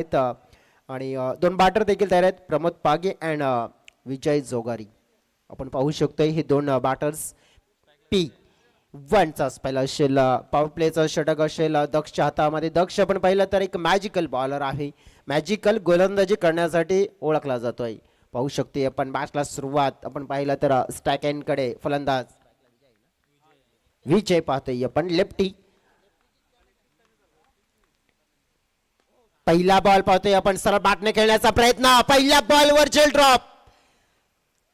आहेत आणि दोन बॅटर देखील तयार आहेत, प्रमोद पागे अँड विजय जोगारी. आपण पाहू शकतोय हे दोन बॅटर्स पी वनचा पहिला असेल, पॉवर प्लेचा षटक असेल दक्षच्या हातामध्ये. दक्ष आपण पाहिलं तर एक मॅजिकल बॉलर आहे, मॅजिकल गोलंदाजी करण्यासाठी ओळखला जातोय. पाहू शकतोय आपण मॅचला सुरुवात आपण पाहिलं तर स्टॅक एंड कडे फलंदाज विजय पाहतोय आपण लेफ्टी. पहिला बॉल पाहतोय आपण, सरळ बॅटने खेळण्याचा प्रयत्न, पहिल्या बॉलवर जेल ड्रॉप.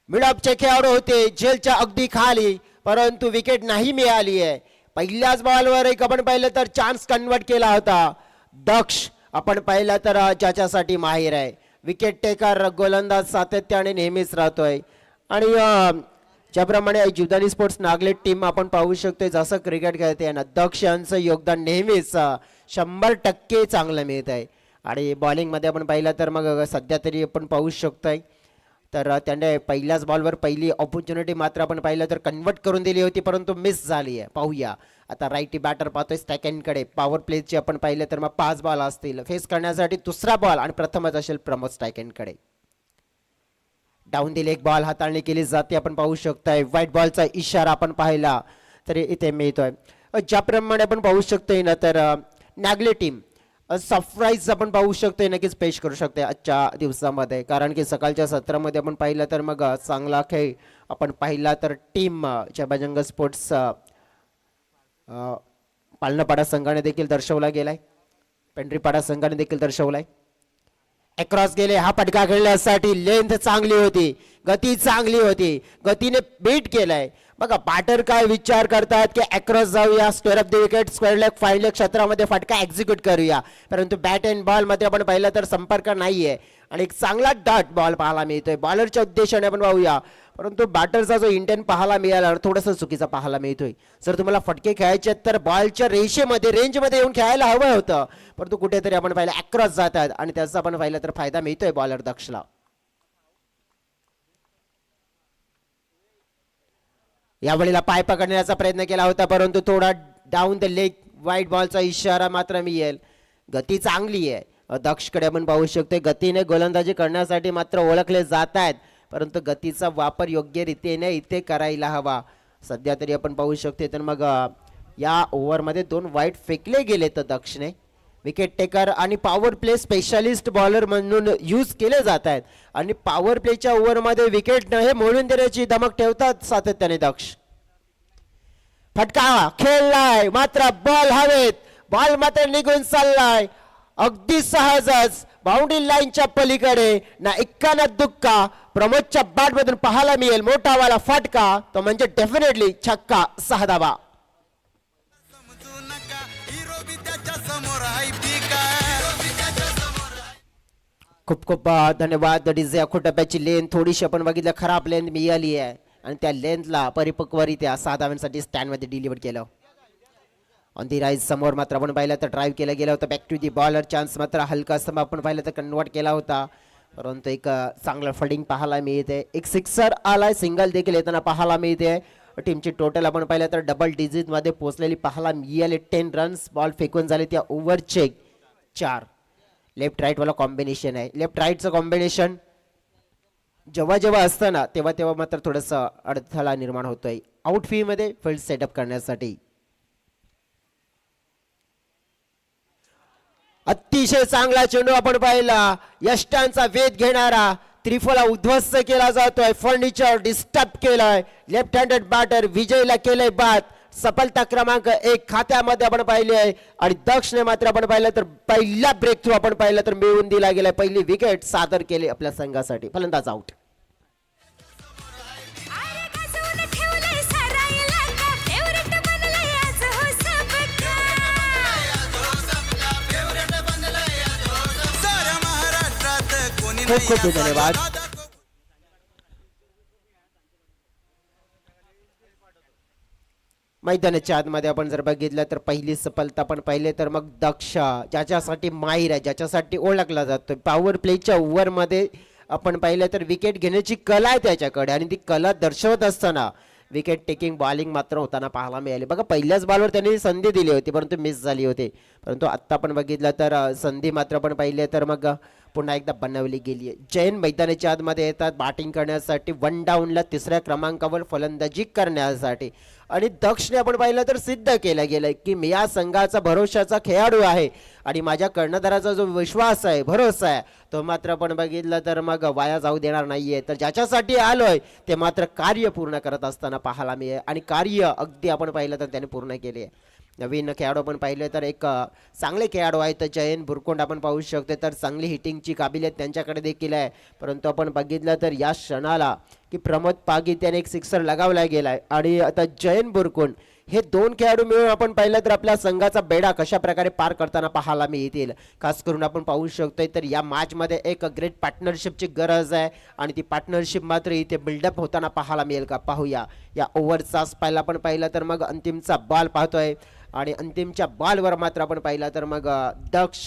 मिडअपचे खेळाडू होते जेलच्या अगदी खाली, परंतु विकेट नाही मिळाली आहे. पहिल्याच बॉलवर एक आपण पाहिलं तर चान्स कन्वर्ट केला होता. दक्ष आपण पाहिलं तर ज्याच्यासाठी माहीर आहे, विकेट टेकर गोलंदाज सातत्याने नेहमीच राहतोय. आणि ज्याप्रमाणे जीवदानी स्पोर्ट्स नागलेट टीम आपण पाहू शकतोय जसं क्रिकेट खेळते ना, दक्ष यांचं योगदान नेहमीच 100% चांगलं मिळत आहे. आणि बॉलिंगमध्ये आपण पाहिलं तर मग सध्या तरी आपण पाहू शकतोय तर त्याने पहिल्याच बॉलवर पहिली ऑपॉर्च्युनिटी मात्र आपण पाहिलं तर कन्वर्ट करून दिली होती, परंतु मिस झाली आहे. पाहूया आता राईटी बॅटर पाहतोय स्टॅकेंडकडे. पॉवर प्लेचे आपण पाहिलं तर मग 5 बॉल असतील फेस करण्यासाठी, दुसरा बॉल आणि प्रथमच असेल प्रमोद स्टॅकेंडकडे. डाऊन दिले एक बॉल हाताळणी केली जाते. आपण पाहू शकतोय व्हाईट बॉलचा इशारा आपण पाहिला तरी इथे मिळतोय. ज्याप्रमाणे आपण पाहू शकतोय ना तर नागले टीम सरप्राईज आपण पाहू शकतोय नक्कीच पेश करू शकते आजच्या दिवसामध्ये, कारण की सकाळच्या सत्रामध्ये आपण पाहिलं तर मग चांगला खेळ आपण पाहिला तर टीम च्या बजरंग स्पोर्ट्स पालनपाडा संघाने देखील दर्शवला गेलाय, पेंढरीपाडा संघाने देखील दर्शवलाय. अक्रॉस गेले, हा फटका खेळण्यासाठी लेंथ चांगली होती, गती चांगली होती, गतीने बीट केलाय. बघा बॅटर काय विचार करतात की अक्रॉस जाऊया, square of the wicket, square leg, five leg क्षेत्रामध्ये फटका एक्झिक्यूट करूया, परंतु बॅट अँड बॉल मध्ये आपण पाहिलं तर संपर्क नाहीये आणि एक चांगला डॉट बॉल पाहायला मिळतोय. बॉलरच्या उद्देशाने आपण पाहूया, परंतु बॅटरचा जो इंटेंट पाहायला मिळाला थोडासा चुकीचा पाहायला मिळतोय. जर तुम्हाला फटके खेळायचे तर बॉलच्या रेषेमध्ये रेंजमध्ये येऊन खेळायला हवं होतं, परंतु कुठेतरी आपण पाहिलं अक्रॉस जातात आणि त्याचा आपण पाहिलं तर फायदा मिळतोय बॉलर दक्षला. यावेळेला पाय पकडण्याचा प्रयत्न केला होता, परंतु थोडा डाऊन द लेग, व्हाईट बॉलचा इशारा मात्र मिळेल. गती चांगली आहे दक्षकडे आपण पाहू शकतो, गतीने गोलंदाजी करण्यासाठी मात्र ओळखले जात आहेत, परंतु गतीचा वापर योग्य रीतीने इथे करायला हवा. सध्या तरी आपण पाहू शकतो तर मग या ओव्हरमध्ये 2 वाईट फेकले गेले तर दक्षने. विकेट टेकर आणि पॉवर प्ले स्पेशालिस्ट बॉलर म्हणून यूज केले जात आहेत आणि पॉवर प्लेच्या ओव्हरमध्ये विकेट हे मोडून देण्याची धमक ठेवतात सातत्याने दक्ष. फटका खेळलाय मात्र बॉल हवेत, बॉल मात्र निघून चाललाय अगदी सहजच बाउंड्री लाईनच्या पलीकडे. ना इक्का ना दुक्का, प्रमोदच्या बॅट मधून पाहायला मिळेल मोठा वाला फटका, तो म्हणजे डेफिनेटली छक्का, 6 धावा. खूप खूप धन्यवाद. डीजे अखोटप्याची लेंथ थोडीशी आपण बघितलं खराब लेंथ मिळाली आहे आणि त्या लेंथला परिपक्वरित्या 6 धावांसाठी स्टँडमध्ये डिलिव्हर केलं. ऑन दी राईज समोर मात्र आपण पाहिलं तर ड्राईव्ह केलं गेलं होतं, back to the bowler chance मात्र हलका सम आपण पाहिलं तर कन्वर्ट केला होता, परंतु एक चांगलं फल्डिंग पाहायला मिळते. एक सिक्सर आलाय, सिंगल देखील येताना पाहायला मिळते. टीमची टोटल आपण पाहिलं तर डबल डिजिट मध्ये पोहोचलेली पाहायला मिळाले. 10 रन्स बॉल फेकून झाले त्या ओव्हरचे 4. लेफ्ट राईट वाला कॉम्बिनेशन आहे, लेफ्ट राईटचं कॉम्बिनेशन जेव्हा जेव्हा असतं ना तेव्हा तेव्हा मात्र थोडंसं अडथळा निर्माण होतोय आउट फी मध्ये फील्ड सेटअप करण्यासाठी. अतिशय चांगला चेंडू आपण पाहिला, यष्टांचा वेध घेणारा त्रिफला उद्ध्वस्त केला जातोय, फर्निचर डिस्टर्ब केलाय. लेफ्ट हँडेड बॅटर विजयला केलंय बाद. सफलता क्रमांक 1 खात्यामध्ये आपण पाहिले आहे आणि दक्षने मात्र आपण पाहिलं तर पहिला ब्रेक थ्रू आपण पाहिलं तर मिळवून दिला गेलाय, पहिली विकेट सादर केली आपल्या संघासाठी. फलंदाज आउट. खूप खूप धन्यवाद. मैदानाच्या आतमध्ये आपण जर बघितलं तर पहिली सफलता आपण पाहिले तर मग दक्ष ज्याच्यासाठी माहीर आहे, ज्याच्यासाठी ओळखला जातोय, पॉवर प्लेच्या ओव्हरमध्ये आपण पाहिलं तर विकेट घेण्याची कला आहे त्याच्याकडे आणि ती कला दर्शवत असताना विकेट टेकिंग बॉलिंग मात्र होताना पाहायला मिळाली. बघा पहिल्याच बॉलवर त्यांनी संधी दिली होती परंतु मिस झाली होती. परंतु आत्ता पण बघितलं तर संधी मात्र पण पाहिले तर मग पुन्हा एकदा बनवली गेली आहे. जैन मैदानाच्या आतमध्ये येतात बॅटिंग करण्यासाठी, 1 डाऊनला तिसऱ्या क्रमांकावर फलंदाजी करण्यासाठी. आणि दक्षने आपण पाहिलं तर सिद्ध केलं गेलं की मी या संघाचा भरोशाचा खेळाडू आहे आणि माझ्या कर्णधाराचा जो विश्वास आहे, भरोसा आहे, तो मात्र आपण बघितलं तर मग वाया जाऊ देणार नाहीये. तर ज्याच्यासाठी आलोय ते मात्र कार्य पूर्ण करत असताना पाहायला मिळेल आणि कार्य अगदी आपण पाहिलं तर त्याने पूर्ण केले आहे. नवीन खेळाडू आपण पाहिले तर एक चांगले खेळाडू आहेत. तर जयंत बुरकोंड आपण पाहू शकतो तर चांगली हिटिंगची काबिलियत त्यांच्याकडे देखील आहे. परंतु आपण बघितलं तर या क्षणाला की प्रमोद पागी त्याने एक सिक्सर लगावला गेलाय आणि आता जयंत बुरकोंड हे 2 खेळाडू मिळून आपण पाहिलं तर आपल्या संघाचा बेडा कशा प्रकारे पार करताना पाहायला मिळतील. खास करून आपण पाहू शकतोय तर या मॅचमध्ये एक ग्रेट पार्टनरशिपची गरज आहे आणि ती पार्टनरशिप मात्र इथे बिल्डअप होताना पाहायला मिळेल का पाहूया. या ओव्हरचा स्पेल आपण पाहिलं तर मग अंतिमचा बॉल पाहतोय आणि अंतिमच्या बॉलवर मात्र आपण पाहिलं तर मग दक्ष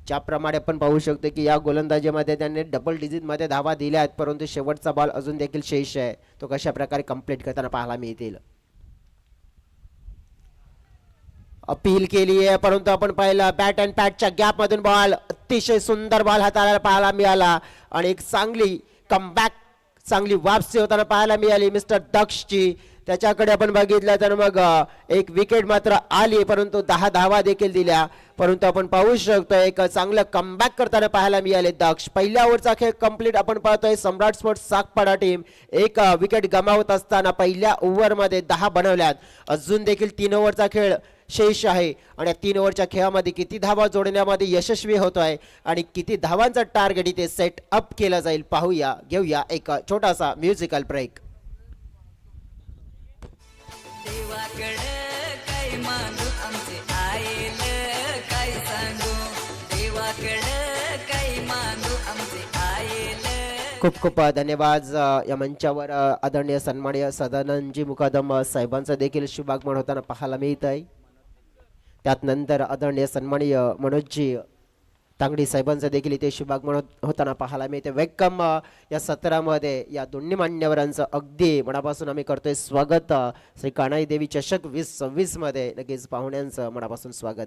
ज्याप्रमाणे आपण पाहू शकतो की या गोलंदाजीमध्ये त्यांनी डबल डिजिटमध्ये धावा दिल्या आहेत परंतु शेवटचा बॉल अजून देखील शेष आहे, तो कशा प्रकारे कंप्लीट करताना पाहायला मिळतील. अपील केली आहे परंतु आपण पाहिलं बॅट अँड पॅटच्या गॅपमधून बॉल, अतिशय सुंदर बॉल हाताळायला पाहायला मिळाला आणि एक चांगली कमबॅक, चांगली वापसी होताना पाहायला मिळाली मिस्टर दक्षची. त्याच्याकडे आपण बघितलं तर मग एक विकेट मात्र आली परंतु 10 धावा देखील दिल्या. परंतु आपण पाहू शकतो एक चांगलं कमबॅक करताना पाहायला मिळाले दक्ष. पहिल्या ओव्हरचा खेळ कंप्लीट आपण पाहतोय. सम्राट स्पोर्ट्स सागपाडा टीम एक विकेट गमावत असताना पहिल्या ओव्हरमध्ये 10 बनवल्यात. अजून देखील 3 ओव्हरचा खेळ शेष आहे आणि या 3 ओव्हरच्या खेळामध्ये किती धावा जोडण्यामध्ये यशस्वी होतोय आणि किती धावांचा टार्गेट इथे सेट अप केला जाईल पाहूया. घेऊया एक छोटासा म्युझिकल ब्रेक. खूप खूप धन्यवाद. या मंचावर आदरणीय सन्माननीय सदानंदजी मुकादम साहेबांचं देखील शुभागमन होताना पाहायला मिळत आहे. त्यात नंतर आदरणीय सन्माननीय मनोजजी तांगडी साहेबांचं देखील इथे शुभागमन होताना पाहायला मिळते. वेलकम या सत्रामध्ये या दोन्ही मान्यवरांचं अगदी मनापासून आम्ही करतोय स्वागत. श्री कानाई देवी चषक 2026 मध्ये नक्कीच पाहुण्यांचं मनापासून स्वागत.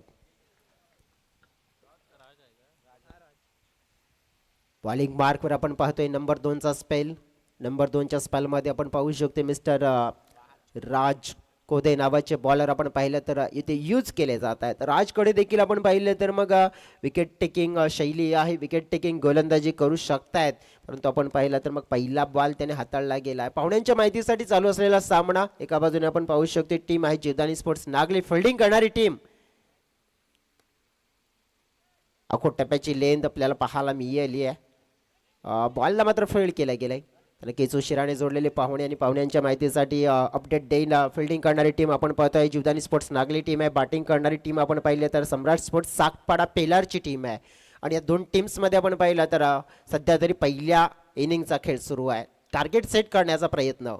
बॉलिंग मार्कवर आपण पाहतोय नंबर 2चा स्पेल. नंबर 2च्या स्पेलमध्ये आपण पाहू शकतो मिस्टर राज कोदे नावाचे बॉलर आपण पाहिलं तर इथे यूज केले जात आहेत. राजकडे देखील आपण पाहिलं तर मग विकेट टेकिंग शैली आहे, विकेट टेकिंग गोलंदाजी करू शकतायत. परंतु आपण पाहिलं तर मग पहिला बॉल त्याने हाताळला गेला आहे. पाहुण्यांच्या माहितीसाठी चालू असलेला सामना एका बाजूने आपण पाहू शकतो टीम आहे जीवदानी स्पोर्ट्स नागली फिल्डिंग करणारी टीम. अखोट टप्प्याची लेंथ आपल्याला पाहायला मिळाली आहे. बॉलला मात्र फील्ड केला गेलाय. तर केचू शिराने जोडलेले पाहुणे आणि पाहुण्यांच्या माहितीसाठी अपडेट देईन. फिल्डिंग करणारी टीम आपण पाहतोय जीवदानी स्पोर्ट्स नागली टीम आहे. बॅटिंग करणारी टीम आपण पाहिले तर सम्राट स्पोर्ट्स सागपाडा पेलारची टीम आहे. आणि या 2 टीम्समध्ये आपण पाहिलं तर सध्या तरी पहिल्या इनिंगचा खेळ सुरू आहे. टार्गेट सेट करण्याचा प्रयत्न.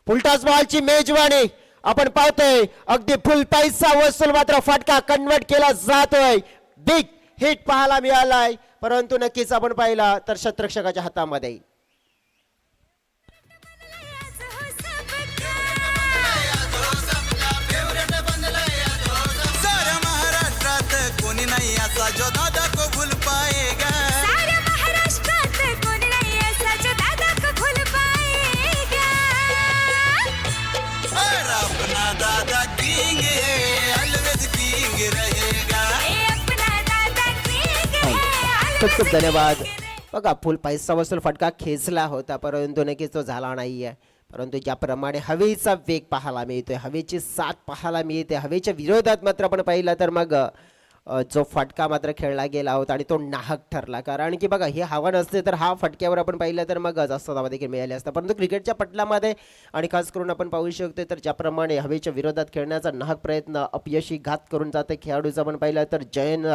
फुलटॉस बॉलची मेजवानी आपण पाहतोय. अगदी फुल पैसा वसूल मात्र फटका कन्वर्ट केला जातोय. बिग हिट पाहायला मिळालाय परंतु नक्कीच आपण पाहिला तर शतरक्षकाच्या हातामध्ये. कोणी नाही ऐसा जो दादा को भूल पाएगा. सारे महाराष्ट्रात कोणी नाही ऐसा जो दादा को भूल पाएगा. और अपना दादा किंग है ऑलवेज किंग रहेगा. अपना दादा किंग है. खूप खूप धन्यवाद. बघा फुल पैसा वसूल फटका खेचला होता परंतु नक्कीच तो झाला नाहीये. परंतु ज्याप्रमाणे हवेचा वेग पाहायला मिळतोय, हवेची साथ पाहायला मिळते, हवेच्या विरोधात मात्र आपण पाहिलं तर मग जो फटका मात्र खेळला गेला होता आणि तो नाहक ठरला. कारण की बघा हे हवा नसते तर हा फटक्यावर आपण पाहिलं तर मग जास्त धावा देखील मिळाले असतात. परंतु क्रिकेटच्या पटलामध्ये आणि खास करून आपण पाहू शकतो तर ज्याप्रमाणे हवेच्या विरोधात खेळण्याचा नाहक प्रयत्न अपयशी घात करून जाते खेळाडूचा आपण पाहिलं तर जैन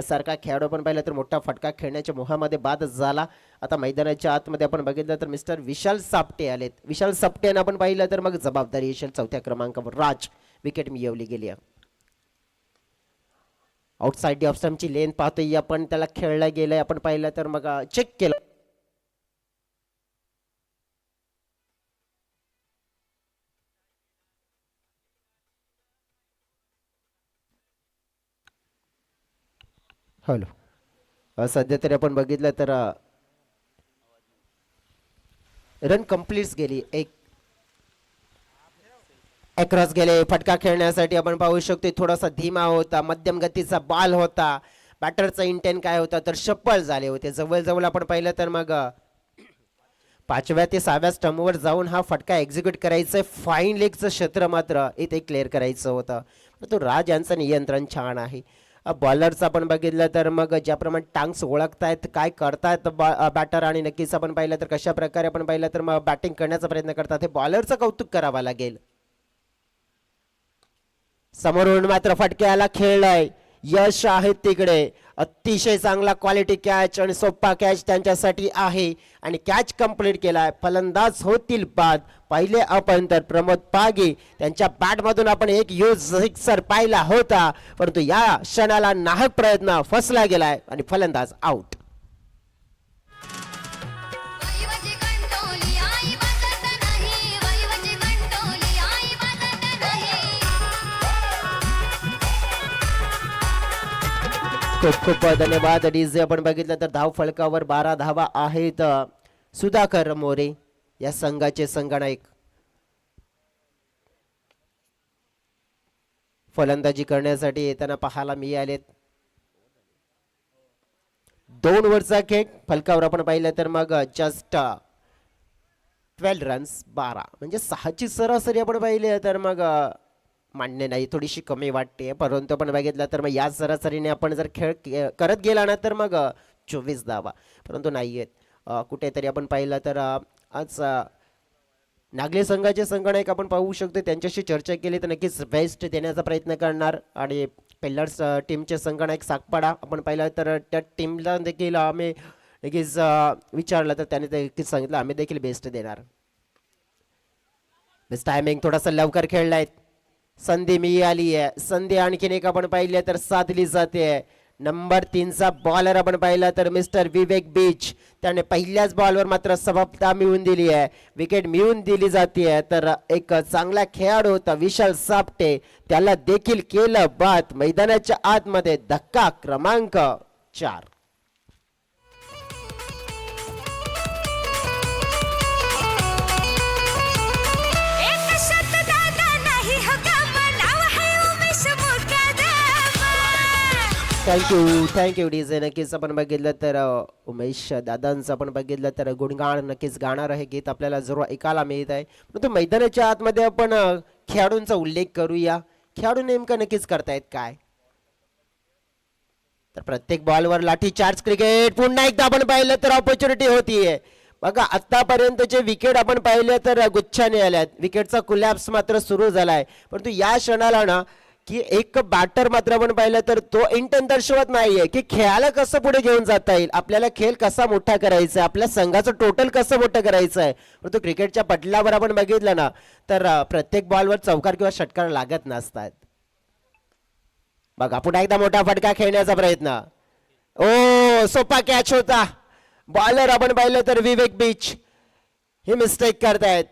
सारखा खेळाडू आपण पाहिलं तर मोठा फटका खेळण्याच्या मोहामध्ये बाद झाला. आता मैदानाच्या आतमध्ये आपण बघितलं तर मिस्टर विशाल सापटे आलेत. विशाल सापटेनं आपण पाहिलं तर मग जबाबदारी येशील 4थ्या क्रमांकावर. राज विकेट मिळवली गेली आहे. आउटसाइड ऑफ स्टंपची लेन पाहतोय आपण, त्याला खेळला गेलंय आपण पाहिलं तर मग चेक केलं. हॅलो सध्या तरी आपण बघितलं तर रन कंप्लीट गेली एक अक्रॉस गेले. फटका खेळण्यासाठी आपण पाहू शकतो थोडासा धीमा होता, मध्यम गतीचा बॉल होता. बॅटरचा इंटेंट काय होता तर शप्पल झाले होते. जवळजवळ आपण पाहिलं तर मग 5व्या ते 6व्या स्टंपवर जाऊन हा फटका एक्झिक्यूट करायचा. फाईन लेगचं क्षेत्र मात्र इथे क्लिअर करायचं होतं. तो राज यांचं नियंत्रण छान आहे. बॉलरचं आपण बघितलं तर मग ज्याप्रमाणे टांग्स ओळखतायत काय करतायत बॅटर आणि नक्कीच आपण पाहिलं तर कशा प्रकारे आपण पाहिलं तर मग बॅटिंग करण्याचा प्रयत्न करतात हे बॉलरचं कौतुक करावं लागेल. समोरून मात्र फटक्याला खेळलाय. यश आहे तिकडे. अतिशय चांगला क्वालिटी कॅच आणि सोपा कॅच त्यांच्यासाठी आहे आणि कॅच कंप्लीट केलाय. फलंदाज होतील बाद. पहिले आपण तर प्रमोद पागी त्यांच्या बॅटमधून आपण एक यूज सिक्सर पाहिला होता, परंतु या क्षणाला नाहक प्रयत्न फसला गेलाय आणि फलंदाज आउट. खूप खूप धन्यवाद डीजे. आपण बघितलं तर धाव फलकावर 12 धावा आहेत. सुधाकर मोरे या संघाचे संगणक फलंदाजी करण्यासाठी येताना पाहायला मिळालेत. 2 ओव्हरचा खेळ फलकावर आपण पाहिलं तर मग जस्ट 12 रन्स 12 म्हणजे 6ची सरासरी आपण पाहिली तर मग मान्य नाही, थोडीशी कमी वाटते. परंतु आपण बघितलं तर मग या सरासरीने आपण जर खेळ करत गेला ना तर मग 24 धावा, परंतु नाही आहेत. कुठेतरी आपण पाहिलं तर आज नागले संघाचे संगणक आपण पाहू शकतो. त्यांच्याशी चर्चा केली तर नक्कीच बेस्ट देण्याचा प्रयत्न करणार आणि पेल्लर्स टीमचे संगणक सागपाडा आपण पाहिलं तर त्या टीमला देखील आम्ही नक्कीच विचारलं तर त्याने नक्कीच सांगितलं आम्ही देखील बेस्ट देणार. बेस्ट टायमिंग थोडासा लवकर खेळलाय. संधी मिळाली आहे. संधी आणखीन एक आपण पाहिली तर साधली जाते. नंबर 3चा बॉलर आपण पाहिला तर मिस्टर विवेक बीच त्याने पहिल्याच बॉलवर मात्र सफलता मिळवून दिली आहे. विकेट मिळवून दिली जाते. तर एक चांगला खेळाडू होता विशाल सापटे, त्याला देखील केलं बाद. मैदानाच्या आतमध्ये धक्का क्रमांक 4. Thank you DJ. नक्कीच आपण बघितलं तर उमेश दादांचं आपण बघितलं तर गुणगान नक्कीच गाणार आहे गीत आपल्याला जरूर ऐकायला मिळत आहे. परंतु मैदानाच्या आतमध्ये आपण खेळाडूंचा उल्लेख करूया. खेळाडू नेमकं नक्कीच करतायत काय तर प्रत्येक बॉलवर लाठी चार्ज क्रिकेट. पुन्हा एकदा आपण पाहिलं तर ऑपॉर्च्युनिटी होतीये. बघा आतापर्यंतचे विकेट आपण पाहिले तर गुच्छाने आल्यात. विकेटचा कोलॅप्स मात्र सुरू झालाय. परंतु या क्षणाला ना की एक बॅटर मात्र आपण पाहिलं तर तो इंटेंट दर्शवत नाहीये की खेळाला कसं पुढे घेऊन जाता येईल, आपल्याला खेळ कसा मोठा करायचा आहे, आपल्या संघाचं टोटल कसं मोठं करायचं आहे. परंतु क्रिकेटच्या पटलावर आपण बघितलं ना तर प्रत्येक बॉलवर चौकार किंवा षटकार लागत नसतात. बघा पुन्हा एकदा मोठा फटका खेळण्याचा प्रयत्न. ओ सोपा कॅच होता. बॉलर आपण पाहिलं तर विवेक बीच हे मिस्टेक करतायत.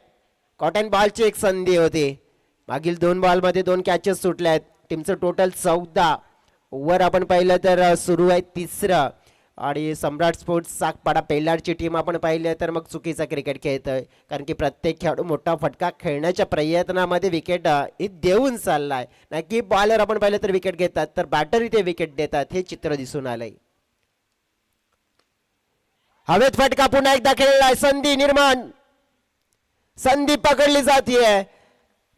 कॉटन बॉलची एक संधी होती. मागील 2 बॉलमध्ये 2 कॅचेस सुटल्यात. टीमचं टोटल 14 ओव्हर आपण पाहिलं तर सुरू आहे 3रं आणि सम्राट स्पोर्ट्स सागपाडा पेल्लारची टीम आपण पाहिली तर मग चुकीचा क्रिकेट खेळतोय. कारण की प्रत्येक खेळाडू मोठा फटका खेळण्याच्या प्रयत्नामध्ये विकेट देऊन चाललाय. नक्की बॉलर आपण पाहिलं तर विकेट घेतात तर बॅटर इथे विकेट देतात हे चित्र दिसून आलंय. हवेत फटका पुन्हा एकदा खेळलाय. संधी निर्माण. संधी पकडली जातीये.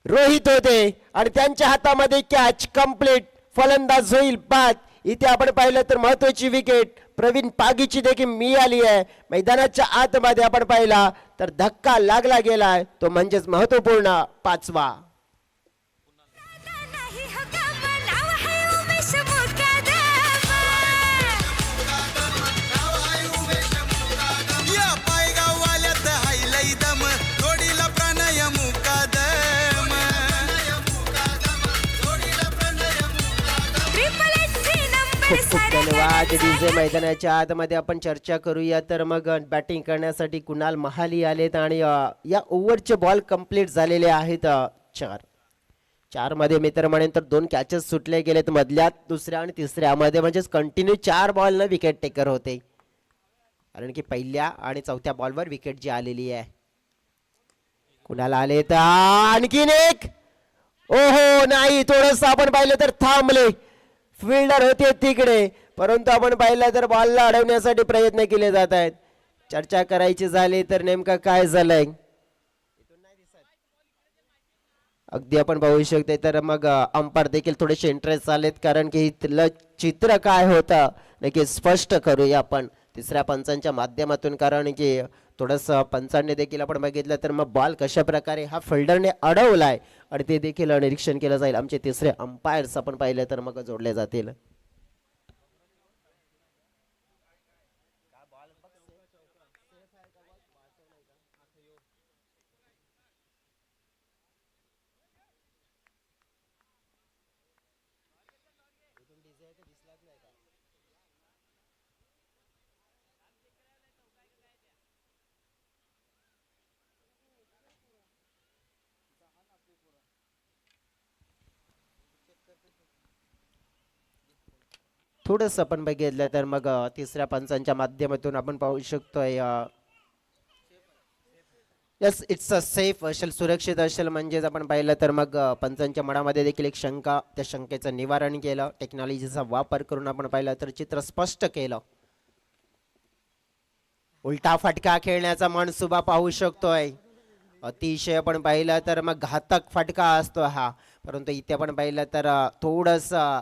रोहित होते आणि त्यांच्या हातामध्ये कॅच कंप्लीट. फलंदाज होईल बाद. इथे आपण पाहिलं तर महत्वाची विकेट प्रवीण पागीची देखील मिळाली आहे. मैदानाच्या आतमध्ये आपण पाहिला तर धक्का लागला गेलाय तो म्हणजेच महत्वपूर्ण 5वा. खूप खूप धन्यवाद डीजे. मैदानाच्या आतमध्ये आपण चर्चा करूया तर मग बॅटिंग करण्यासाठी कुणाल महाली आलेत आणि या ओव्हरचे बॉल कंप्लीट झालेले आहेत 4. 4 मध्ये मी तर म्हणेन तर 2 कॅचेस सुटले गेलेत मधल्या, दुसऱ्या आणि तिसऱ्यामध्ये, म्हणजेच कंटिन्यू 4 बॉल न विकेट टेकर होते, कारण की पहिल्या आणि चौथ्या बॉलवर विकेट जी आलेली आहे. कुणाला आले तर आणखीन एक, ओहो नाही, थोडस आपण पाहिलं तर थांबले, फिल्डर होते तिकडे, परंतु आपण पाहिलं तर बॉलला अडवण्यासाठी प्रयत्न केले जात आहेत. चर्चा करायची झाली तर नेमकं काय झालंय अगदी आपण पाहू शकते, तर मग अंपायर देखील थोडेसे इंटरेस्ट आलेत, कारण की इथलं चित्र काय होतं नक्की स्पष्ट करूया आपण तिसऱ्या पंचांच्या माध्यमातून, कारण की थोडंसं पंचांनी देखील आपण बघितलं तर मग बॉल कशा प्रकारे हा फिल्डरने अडवलाय आणि ते देखील निरीक्षण केलं जाईल. आमचे तिसरे अंपायर्स आपण पाहिलं तर मग जोडले जातील. थोडंसं आपण बघितलं तर मग तिसऱ्या पंचांच्या माध्यमातून आपण पाहू शकतोय, यस इट्स अ सेफ असेल, सुरक्षित असेल, म्हणजेच आपण पाहिलं तर मग पंचांच्या मनामध्ये देखील एक शंका, त्या शंकेचं निवारण केलं, टेक्नॉलॉजीचा वापर करून आपण पाहिलं तर चित्र स्पष्ट केलं. उलटा फटका खेळण्याचा मनसुबा पाहू शकतोय, अतिशय आपण पाहिलं तर मग घातक फटका असतो हा, परंतु इथे आपण पाहिलं तर थोडंसं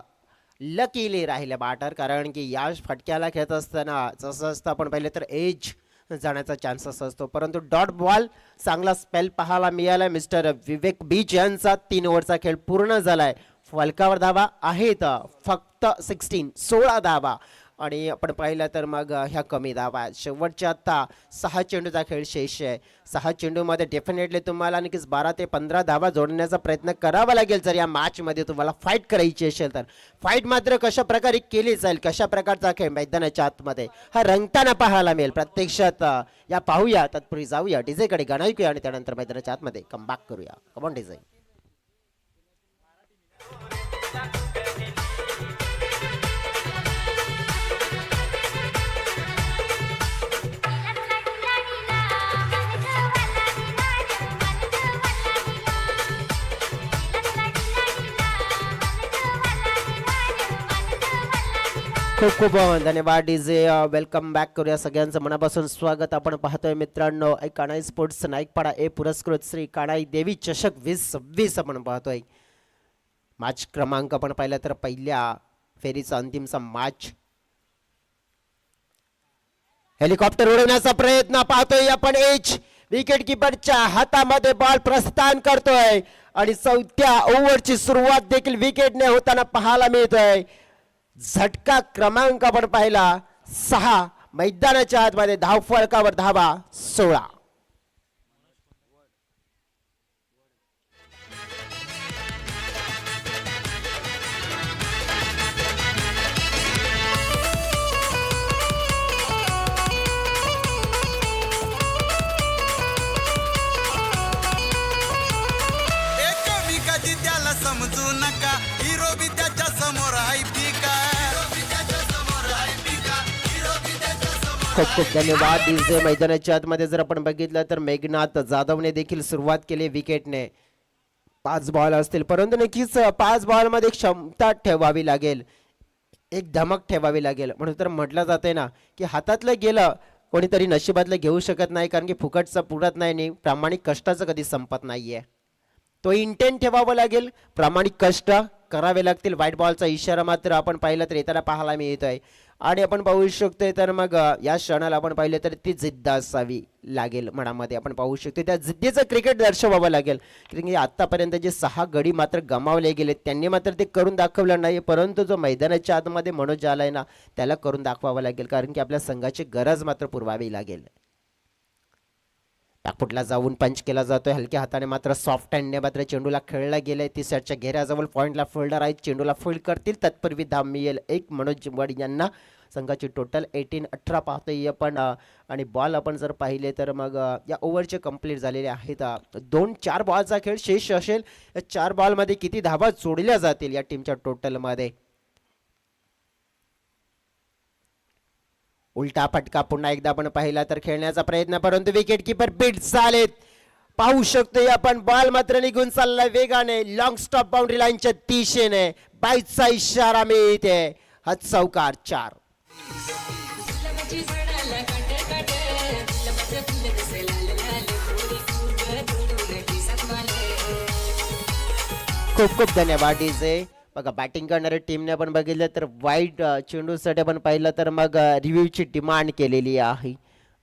लकीली राहिलं बॅटर, कारण की या फटक्याला खेळत असताना जसं असतं आपण पाहिलं तर एज जाण्याचा चान्सेस असतो, परंतु डॉट बॉल चांगला स्पेल पाहायला मिळाला. मिस्टर विवेक बीच यांचा 3 ओव्हरचा खेळ पूर्ण झालाय, फलकावर धावा आहेत फक्त 16 धावा, आणि आपण पाहिलं तर मग ह्या कमी धावा, शेवटच्या आता 6 चेंडूचा खेळ शेष आहे. 6 चेंडूमध्ये डेफिनेटली तुम्हाला नक्कीच 12 ते 15 धावा जोडण्याचा प्रयत्न करावा लागेल जर या मॅचमध्ये तुम्हाला फाईट करायची असेल तर. फाईट मात्र कशा प्रकारे केली जाईल, कशा प्रकारचा खेळ मैदानाच्या आतमध्ये हा रंगताना पाहायला मिळेल प्रत्यक्षात, या पाहूया. तत्पूर्वी जाऊया डीजेकडे, गाणं ऐकूया आणि त्यानंतर मैदानाच्या आतमध्ये कमबॅक करूया. Come on DJ. खूप खूप धन्यवाद डीजे. वेलकम बॅक करूया, सगळ्यांचं मनापासून स्वागत. आपण पाहतोय मित्रांनो काणाई स्पोर्ट्स नाईकपाडा ए पुरस्कृत श्री काणाई देवी चषक 2026 आपण पाहतोय. मॅच क्रमांक आपण पाहिलं तर पहिल्या फेरीचा अंतिमचा मॅच, हेलिकॉप्टर उडवण्याचा प्रयत्न पाहतोय आपण, एच विकेट किपरच्या हातामध्ये बॉल प्रस्थान करतोय आणि चौथ्या ओव्हरची सुरुवात देखील विकेटने होताना पाहायला मिळतोय. झटका क्रमांक आपण पाहिला 6, मैदानाच्या आतमध्ये धावफलकावर धावा 16. एक मी कधी त्याला समजू नका, हिरो बी त्याच्या समोर आहे पिका. खूप खूप धन्यवाद डीजे. मैदानाच्या आतमध्ये जर आपण बघितलं तर मेघनाथ जाधवने देखील सुरुवात केली विकेटने. 5 बॉल असतील, परंतु नक्कीच 5 बॉलमध्ये क्षमता ठेवावी लागेल, एक धमक ठेवावी लागेल. म्हणून तर म्हटलं जाते ना की हातातलं गेलं कोणीतरी नशिबातलं घेऊ शकत नाही, कारण की फुकटचं पुरत नाही, प्रामाणिक कष्टाचं कधी संपत नाहीये. तो इंटेंट ठेवावा लागेल, प्रामाणिक कष्ट करावे लागतील. व्हाईट बॉलचा इशारा मात्र आपण पाहिलं तर येताना पाहायला मिळतोय, आणि आपण पाहू शकतोय तर मग या क्षणाला आपण पाहिलं तर ती जिद्द असावी लागेल मनामध्ये. आपण पाहू शकतो त्या जिद्दीचं क्रिकेट दर्शवावं लागेल, कारण की आतापर्यंत जे 6 गडी मात्र गमावले गेले त्यांनी मात्र ते करून दाखवलं नाही, परंतु जो मैदानाच्या आतमध्ये मनोज आलाय ना त्याला करून दाखवावं लागेल, कारण की आपल्या संघाची गरज मात्र पुरवावी लागेल. बॅकफुटला जाऊन पंच केला जातोय हलक्या हाताने, मात्र सॉफ्ट हँडने मात्र चेंडूला खेळला गेलाय. ती सेटच्या घेऱ्याजवळ पॉइंटला फिल्डर आहेत, चेंडूला फील्ड करतील, तत्पूर्वी धाव मिळेल एक मनोज वड यांना. संघाची टोटल 18 पाहतोय आपण आणि बॉल आपण जर पाहिले तर मग या ओव्हरचे कंप्लीट झालेले आहेत 2-4 बॉलचा खेळ शेष असेल. या 4 बॉलमध्ये किती धावा जोडल्या जातील या टीमच्या टोटलमध्ये. उलटा फटका पुन्हा एकदा आपण पाहिला तर खेळण्याचा प्रयत्न, परंतु विकेट किपर बीट झालेत. पाहू शकतोय आपण बॉल मात्र निघून चाललाय वेगाने लॉंग स्टॉप बाउंड्री लाईनच्या दिशेने. बाईचा इशारा मिळते. हा चौकार 4. खूप खूप धन्यवाद डीजे. बघा बॅटिंग करणाऱ्या टीमने आपण बघितलं तर वाईट चेंडूसाठी आपण पाहिलं तर मग रिव्ह्यूची डिमांड केलेली आहे.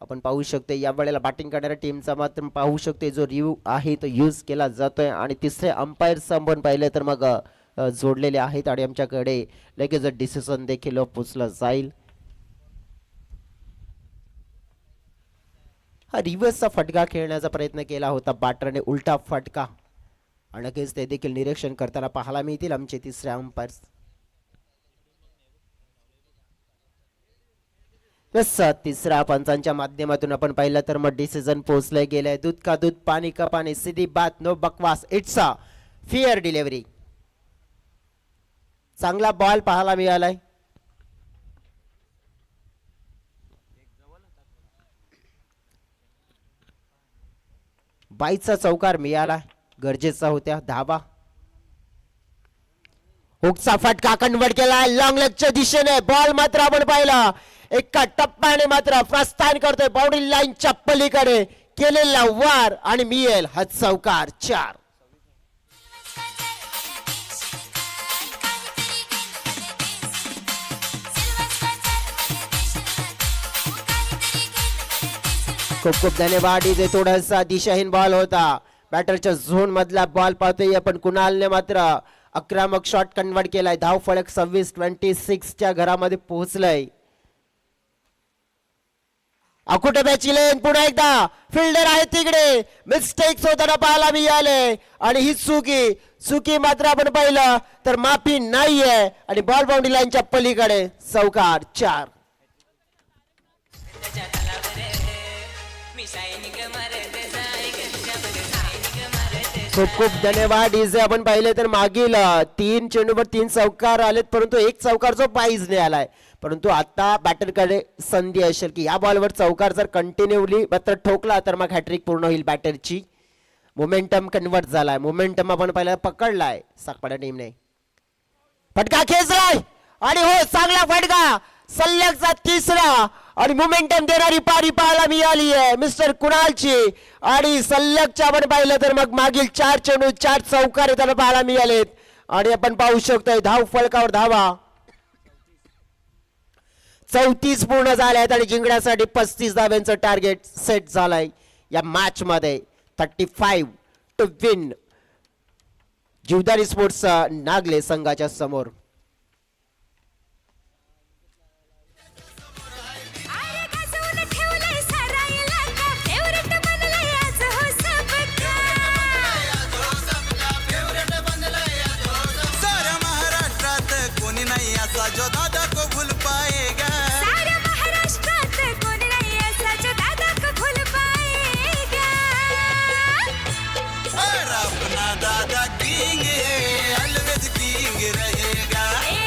आपण पाहू शकतो या वेळेला बॅटिंग करणाऱ्या टीमचा मात्र पाहू शकतो जो रिव्ह्यू आहे तो यूज केला जातोय आणि तिसरे अंपायर आपण पाहिलं तर मग जोडलेले आहेत आणि आमच्याकडे लगेच डिसिजन देखील पोचला जाईल. हा रिव्हर्सचा फटका खेळण्याचा प्रयत्न केला होता बॅटरने, उलटा फटका आणि नक्कीच ते देखील निरीक्षण करताना पाहायला मिळतील आमचे तिसरे अंपायर्स. तिसऱ्या पंचांच्या माध्यमातून आपण पाहिलं तर मग डिसिजन पोहोचले गेले. दूध का दूध पाणी का पाणी, सीधी बात नो बकवास, इट्स अ फेअर डिलिव्हरी. चांगला बॉल पाहायला मिळालाय. बाईचा चौकार मिळाला, गरजेचा होत्या धावा. हुकचा फटका कन्वर्ट केला लॉंग लेगच्या दिशेने. बॉल मात्र आपण पाहिला एका टप्प्याने मात्र प्रस्थान करतोय बाउंड्री लाईनच्या पलीकडे. केलेला वार आणि मिळेल हा चौकार 4. खूप खूप धन्यवाद. इथे थोडासा दिशाहीन बॉल होता. बॅटरच्या झोन मधला बॉल पाहतोय आपण. कुणालने मात्र आक्रमक शॉट कन्वर्ट केलाय. धाव फलक 26-26 च्या घरामध्ये पोहोचलाय. अकुटे बॅची लेन पुन्हा एकदा फिल्डर आहे तिकडे. मिस्टेक्स होताना पाहायला मिळाले आणि ही चुकी मात्र आपण पाहिलं तर माफी नाहीये आणि बॉल बाउंड्री लाईनच्या पलीकडे चौकार 4. खूप खूप धन्यवाद. इजे आपण पाहिले तर मागील 3 चेंडूवर 3 चौकार आलेत परंतु एक चौकार जो पाहिज नाही आलाय. परंतु आता बॅटरकडे संधी असेल की या बॉलवर चौकार जर कंटिन्यूली मात्र ठोकला तर मग हॅट्रिक पूर्ण होईल बॅटरची. मोमेंटम कन्वर्ट झालाय. मोमेंटम आपण पाहिला पकडलाय साकपाडा टीमने. फटका खेचलाय आणि हो चांगला फटका, सलगचा तिसरा आणि मोमेंटम देणारी पारी पाहायला मिळाली आहे मिस्टर कुणालची. आणि सलगच्या आपण पाहिलं तर मग मागील 4 चेंडू 4 चौकार त्याला पाहायला मिळालेत आणि आपण पाहू शकतोय धाव फलकावर धावा 34 पूर्ण झाल्यात आणि जिंकण्यासाठी 35 धाव्यांचं टार्गेट सेट झालंय या मॅच मध्ये. 35 to win Jivdani sports Nagle संघाच्या समोर. जो दादा को भूल पाएगा, सारे महाराष्ट्रात कोणी नाही ऐसा जो दादा को भूल पाएगा. और अपना दादा किंग है, ऑलवेज किंग रहेगा.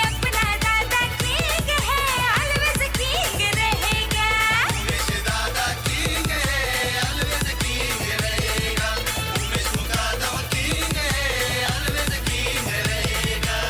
अपना दादा किंग है, ऑलवेज किंग रहेगा. उमेश दादा किंग है, ऑलवेज किंग रहेगा. उमेश मुकादम किंग है, ऑलवेज किंग रहेगा.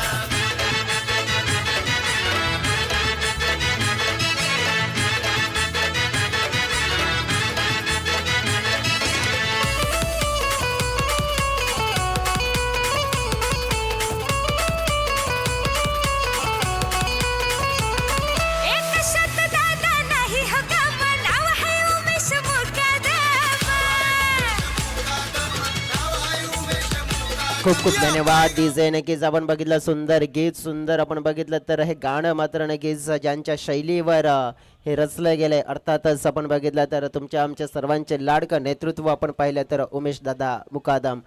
खूप खूप धन्यवाद डीजे. नक्कीच आपण बघितलं सुंदर गीत, सुंदर आपण बघितलं तर हे गाणं मात्र नक्कीच ज्यांच्या शैलीवर हे रचलं गेलंय. अर्थातच आपण बघितलं तर तुमच्या आमच्या सर्वांचे लाडकं नेतृत्व आपण पाहिलं तर उमेश दादा मुकादम.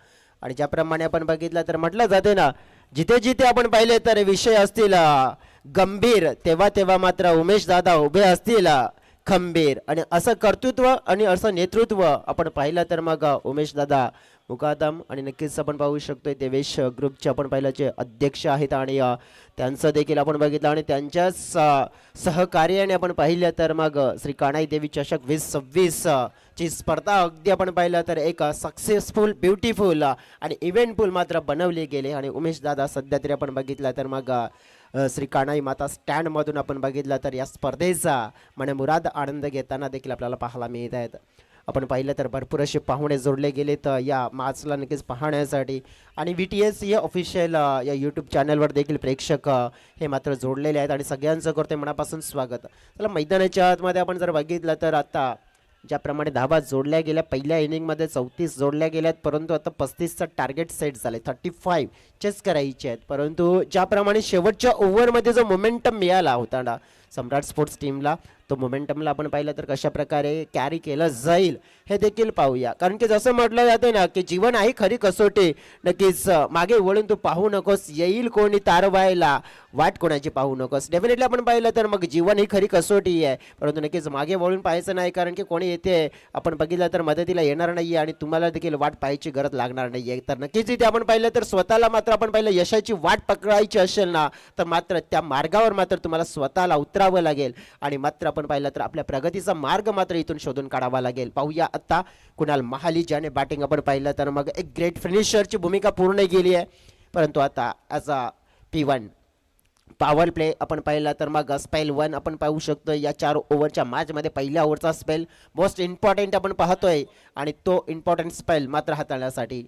आणि ज्याप्रमाणे आपण बघितलं तर म्हटलं जाते ना जिथे जिथे आपण पाहिले तर विषय असतील गंभीर, तेव्हा तेव्हा मात्र उमेश दादा उभे असतील खंबीर. आणि असं कर्तृत्व आणि असं नेतृत्व आपण पाहिलं तर मग उमेश दादा मुकादम. आणि नक्कीच आपण पाहू शकतोय देवेश ग्रुपचे आपण पाहिलं जे अध्यक्ष आहेत आणि त्यांचं देखील आपण बघितलं. आणि त्यांच्याच सहकार्याने आपण पाहिलं तर मग श्री काणाई देवी चषक 2026 ची स्पर्धा अगदी आपण पाहिलं तर एक सक्सेसफुल, ब्युटिफुल आणि इव्हेंटफुल मात्र बनवली गेली. आणि उमेश दादा सध्या तरी आपण बघितलं तर मग श्री काणाई माता स्टँडमधून आपण बघितलं तर या स्पर्धेचा मनमुराद आनंद घेताना देखील आपल्याला पाहायला मिळत आहेत. आपण पाहिलं तर भरपूर असे पाहुणे जोडले गेले तर या मॅचला नक्कीच पाहण्यासाठी. आणि VTS या ऑफिशियल या यूट्यूब चॅनलवर देखील प्रेक्षक हे मात्र जोडलेले आहेत आणि सगळ्यांचं करते मनापासून स्वागत. चला मैदानाच्या आतमध्ये आपण जर बघितलं तर आता ज्याप्रमाणे धावा जोडल्या गेल्या पहिल्या इनिंगमध्ये 34 जोडल्या गेल्यात, परंतु आता 35चं टार्गेट सेट झाले, 35 चेस करायचे आहेत. परंतु ज्याप्रमाणे शेवटच्या ओव्हरमध्ये जो मोमेंटम मिळाला होता ना सम्राट स्पोर्ट्स टीमला, तो मोमेंटमला आपण पाहिलं तर कशा प्रकारे कॅरी केलं जाईल हे देखील पाहूया. कारण की जसं म्हटलं जातं ना की जीवन आहे खरी कसोटी, नक्कीच मागे वळून तू पाहू नकोस, येईल कोणी तारवायला, वाट कोणाची पाहू नकोस. डेफिनेटली आपण पाहिलं तर मग जीवन ही खरी कसोटी आहे, परंतु नक्कीच मागे वळून पाहायचं नाही. कारण की कोणी येते आपण बघितलं तर मदतीला येणार नाही आणि तुम्हाला देखील वाट पाहायची गरज लागणार नाही आहे. तर नक्कीच इथे आपण पाहिलं तर स्वतःला मात्र आपण पाहिलं यशाची वाट पकडायची असेल ना तर मात्र त्या मार्गावर मात्र तुम्हाला स्वतःला उतरावं लागेल आणि मात्र आपण पाहिलं तर आपल्या प्रगतीचा मार्ग मात्र इथून शोधून काढावा लागेल. पाहूया आता कुणाल महाली ज्याने बॅटिंग आपण पाहिलं तर मग एक ग्रेट फिनिशरची भूमिका पूर्ण केली आहे, परंतु आता as a P1 power play आपण पाहिला तर मग स्पेल 1 आपण पाहू शकतो. या 4 ओव्हरच्या मॅचमध्ये पहिल्या ओव्हरचा स्पेल मोस्ट इम्पॉर्टंट आपण पाहतोय आणि तो इम्पॉर्टंट स्पेल मात्र हाताळण्यासाठी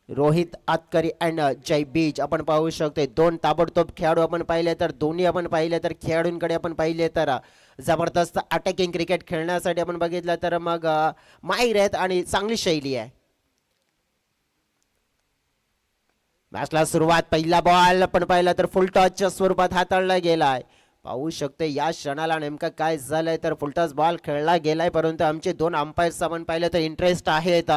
रोहित आतकरी अँड जय बीज आपण पाहू शकतो. 2 ताबडतोब खेळाडू आपण पाहिले तर दोन्ही आपण पाहिले तर खेळाडूंकडे आपण पाहिले तर जबरदस्त अटॅकिंग क्रिकेट खेळण्यासाठी आपण बघितलं तर मग माहीर आहेत आणि चांगली शैली आहे. मॅचला सुरुवात, पहिला बॉल आपण पाहिला तर फुल टॉसच्या स्वरूपात हाताळला गेलाय. पाहू शकतो या क्षणाला नेमकं काय झालंय तर फुल टॉस बॉल खेळला गेलाय, परंतु आमचे 2 अंपायर्स आपण पाहिलं तर इंटरेस्ट आहेत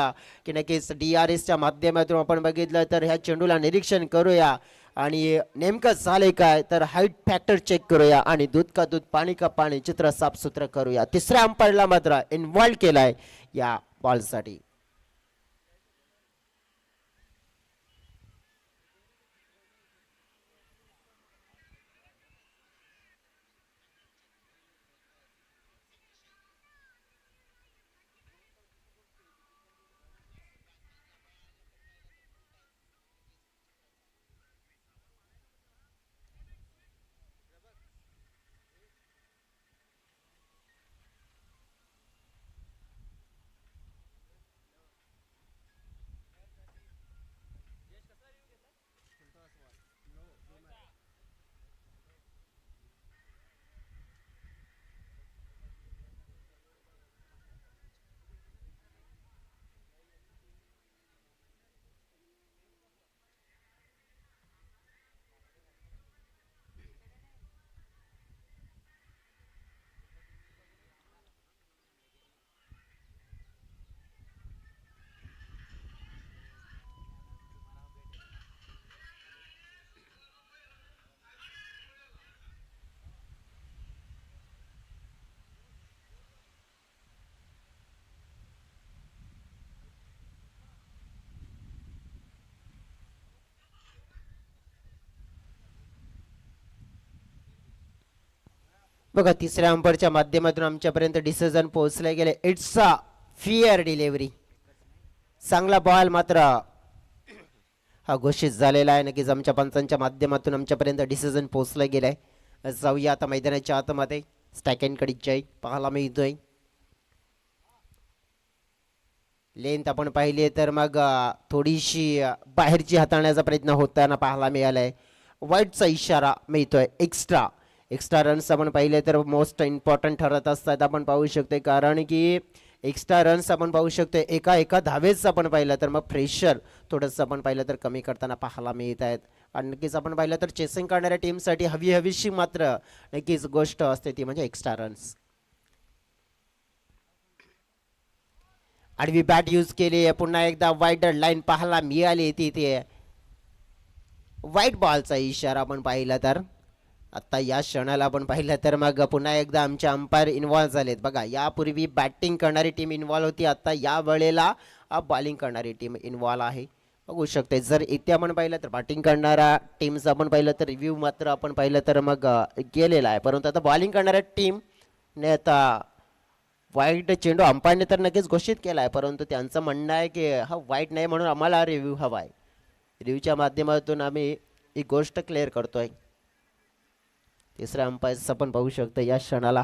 की नक्कीच DRSच्या माध्यमातून आपण बघितलं तर ह्या चेंडूला निरीक्षण करूया आणि नेमकं झालंय काय तर हाईट फॅक्टर चेक करूया आणि दूध का दूध पाणी का पाणी चित्र साफसुथरं करूया. तिसऱ्या अंपायरला मात्र इन्व्हॉल्व केलाय या बॉलसाठी. बघा तिसऱ्या अंपायरच्या माध्यमातून आमच्यापर्यंत डिसिजन पोहोचले गेले. It's a fear delivery. चांगला बॉल मात्र हा घोषित झालेला आहे. नक्कीच आमच्या पंचांच्या माध्यमातून आमच्यापर्यंत डिसिजन पोहोचलं गेलं आहे. जाऊया आता मैदानाच्या आतमध्ये. स्टॅकेनकडे जय पाहायला मिळतोय. लेंथ आपण पाहिली तर मग थोडीशी बाहेरची हाताळण्याचा प्रयत्न होताना पाहायला मिळालाय. वाईटचा इशारा मिळतोय. एक्स्ट्रा रन्स आपण पाहिले तर मोस्ट इम्पॉर्टंट ठरत असतात आपण पाहू शकतो, कारण की एक्स्ट्रा रन्स आपण पाहू शकतो एका धावेच आपण पाहिलं तर मग प्रेशर थोडंसं आपण पाहिलं तर कमी करताना पाहायला मिळत आहेत. आणि नक्कीच आपण पाहिलं तर चेसिंग करणाऱ्या टीमसाठी हवीशी मात्र नक्कीच गोष्ट असते ती म्हणजे एक्स्ट्रा रन्स. आडवी बॅट यूज केली आहे. पुन्हा एकदा वाईड लाईन पाहायला मिळाली तिथे. वाईट बॉलचा इशारा आपण पाहिला तर आता या क्षणाला आपण पाहिलं तर मग पुन्हा एकदा आमचे अंपायर इन्व्हॉल्व झालेत बघा. यापूर्वी बॅटिंग करणारी टीम इन्व्हॉल्व होती, आता या वेळेला बॉलिंग करणारी टीम इन्व्हॉल्व आहे. बघू शकते जर इथे आपण पाहिलं तर बॅटिंग करणारा टीमचं आपण पाहिलं तर रिव्ह्यू मात्र आपण पाहिलं तर मग गेलेला आहे, परंतु आता बॉलिंग करणाऱ्या टीमने आता वाईट चेंडू अंपायरने तर नक्कीच घोषित केला आहे, परंतु त्यांचं म्हणणं आहे की हा वाईट नाही म्हणून आम्हाला रिव्ह्यू हवा आहे. रिव्ह्यूच्या माध्यमातून आम्ही ही गोष्ट क्लिअर करतोय. तिसऱ्या अंपायरचं आपण पाहू शकतो या क्षणाला.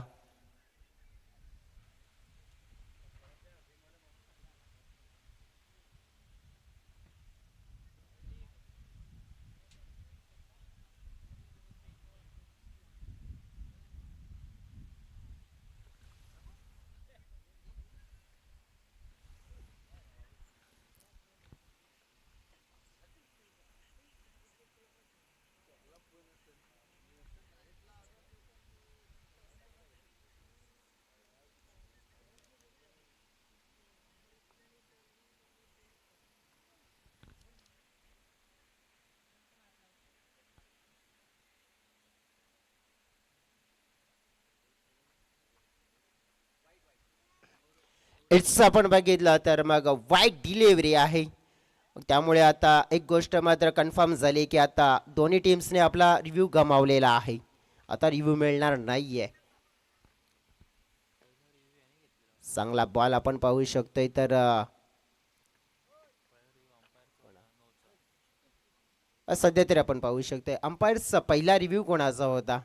इट्स आपण बघितलं तर मग वाईट डिलिव्हरी आहे. त्यामुळे आता एक गोष्ट मात्र कन्फर्म झाली की आता दोन्ही टीम्सने आपला रिव्ह्यू गमावलेला आहे, आता रिव्ह्यू मिळणार नाहीये. चांगला बॉल आपण पाहू शकतोय तर सध्या तरी आपण पाहू शकतोय. अंपायरचा पहिला रिव्ह्यू कोणाचा होता?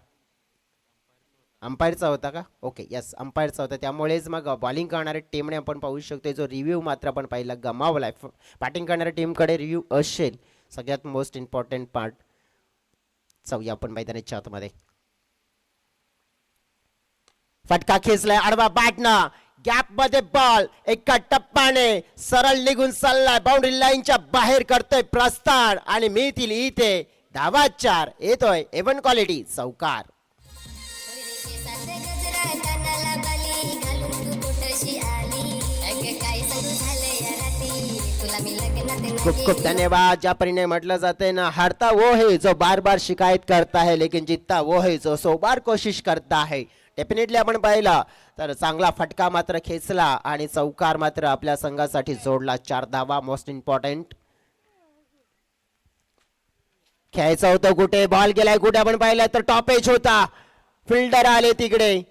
अंपायरचा होता का? ओके यस अंपायरचा होता, त्यामुळेच मग बॉलिंग करणाऱ्या टीमने आपण पाहू शकतो जो रिव्ह्यू मात्र आपण पहिला गमावलाय. बॅटिंग करणाऱ्या टीमकडे रिव्ह्यू असेल, सगळ्यात मोस्ट इम्पॉर्टंट पार्ट. जाऊया आपण मैदानाच्या आतमध्ये. फटका खेचलाय आडवा बॅटनं, गॅप मध्ये बॉल एका टप्प्याने सरळ निघून चाललाय, बाउंड्री लाईनच्या बाहेर करतोय प्रस्थान आणि मिळतील इथे धावा 4. येतोय एवन क्वालिटी चौकार. खूप खूप धन्यवाद. ज्या परीने म्हटलं जाते ना, हारता वो है जो बार बार शिकायत करता है, लेकिन जीतता वो है जो 100 बार कोशिश करता है. डेफिनेटली आपण पाहिला तर चांगला फटका मात्र खेचला आणि चौकार मात्र आपल्या संघासाठी जोडला. 4 धावा मोस्ट इम्पॉर्टंट. खेळायचं होतं कुठे, बॉल गेलाय कुठे आपण पाहिलं तर टॉप एज होता, फिल्डर आले तिकडे,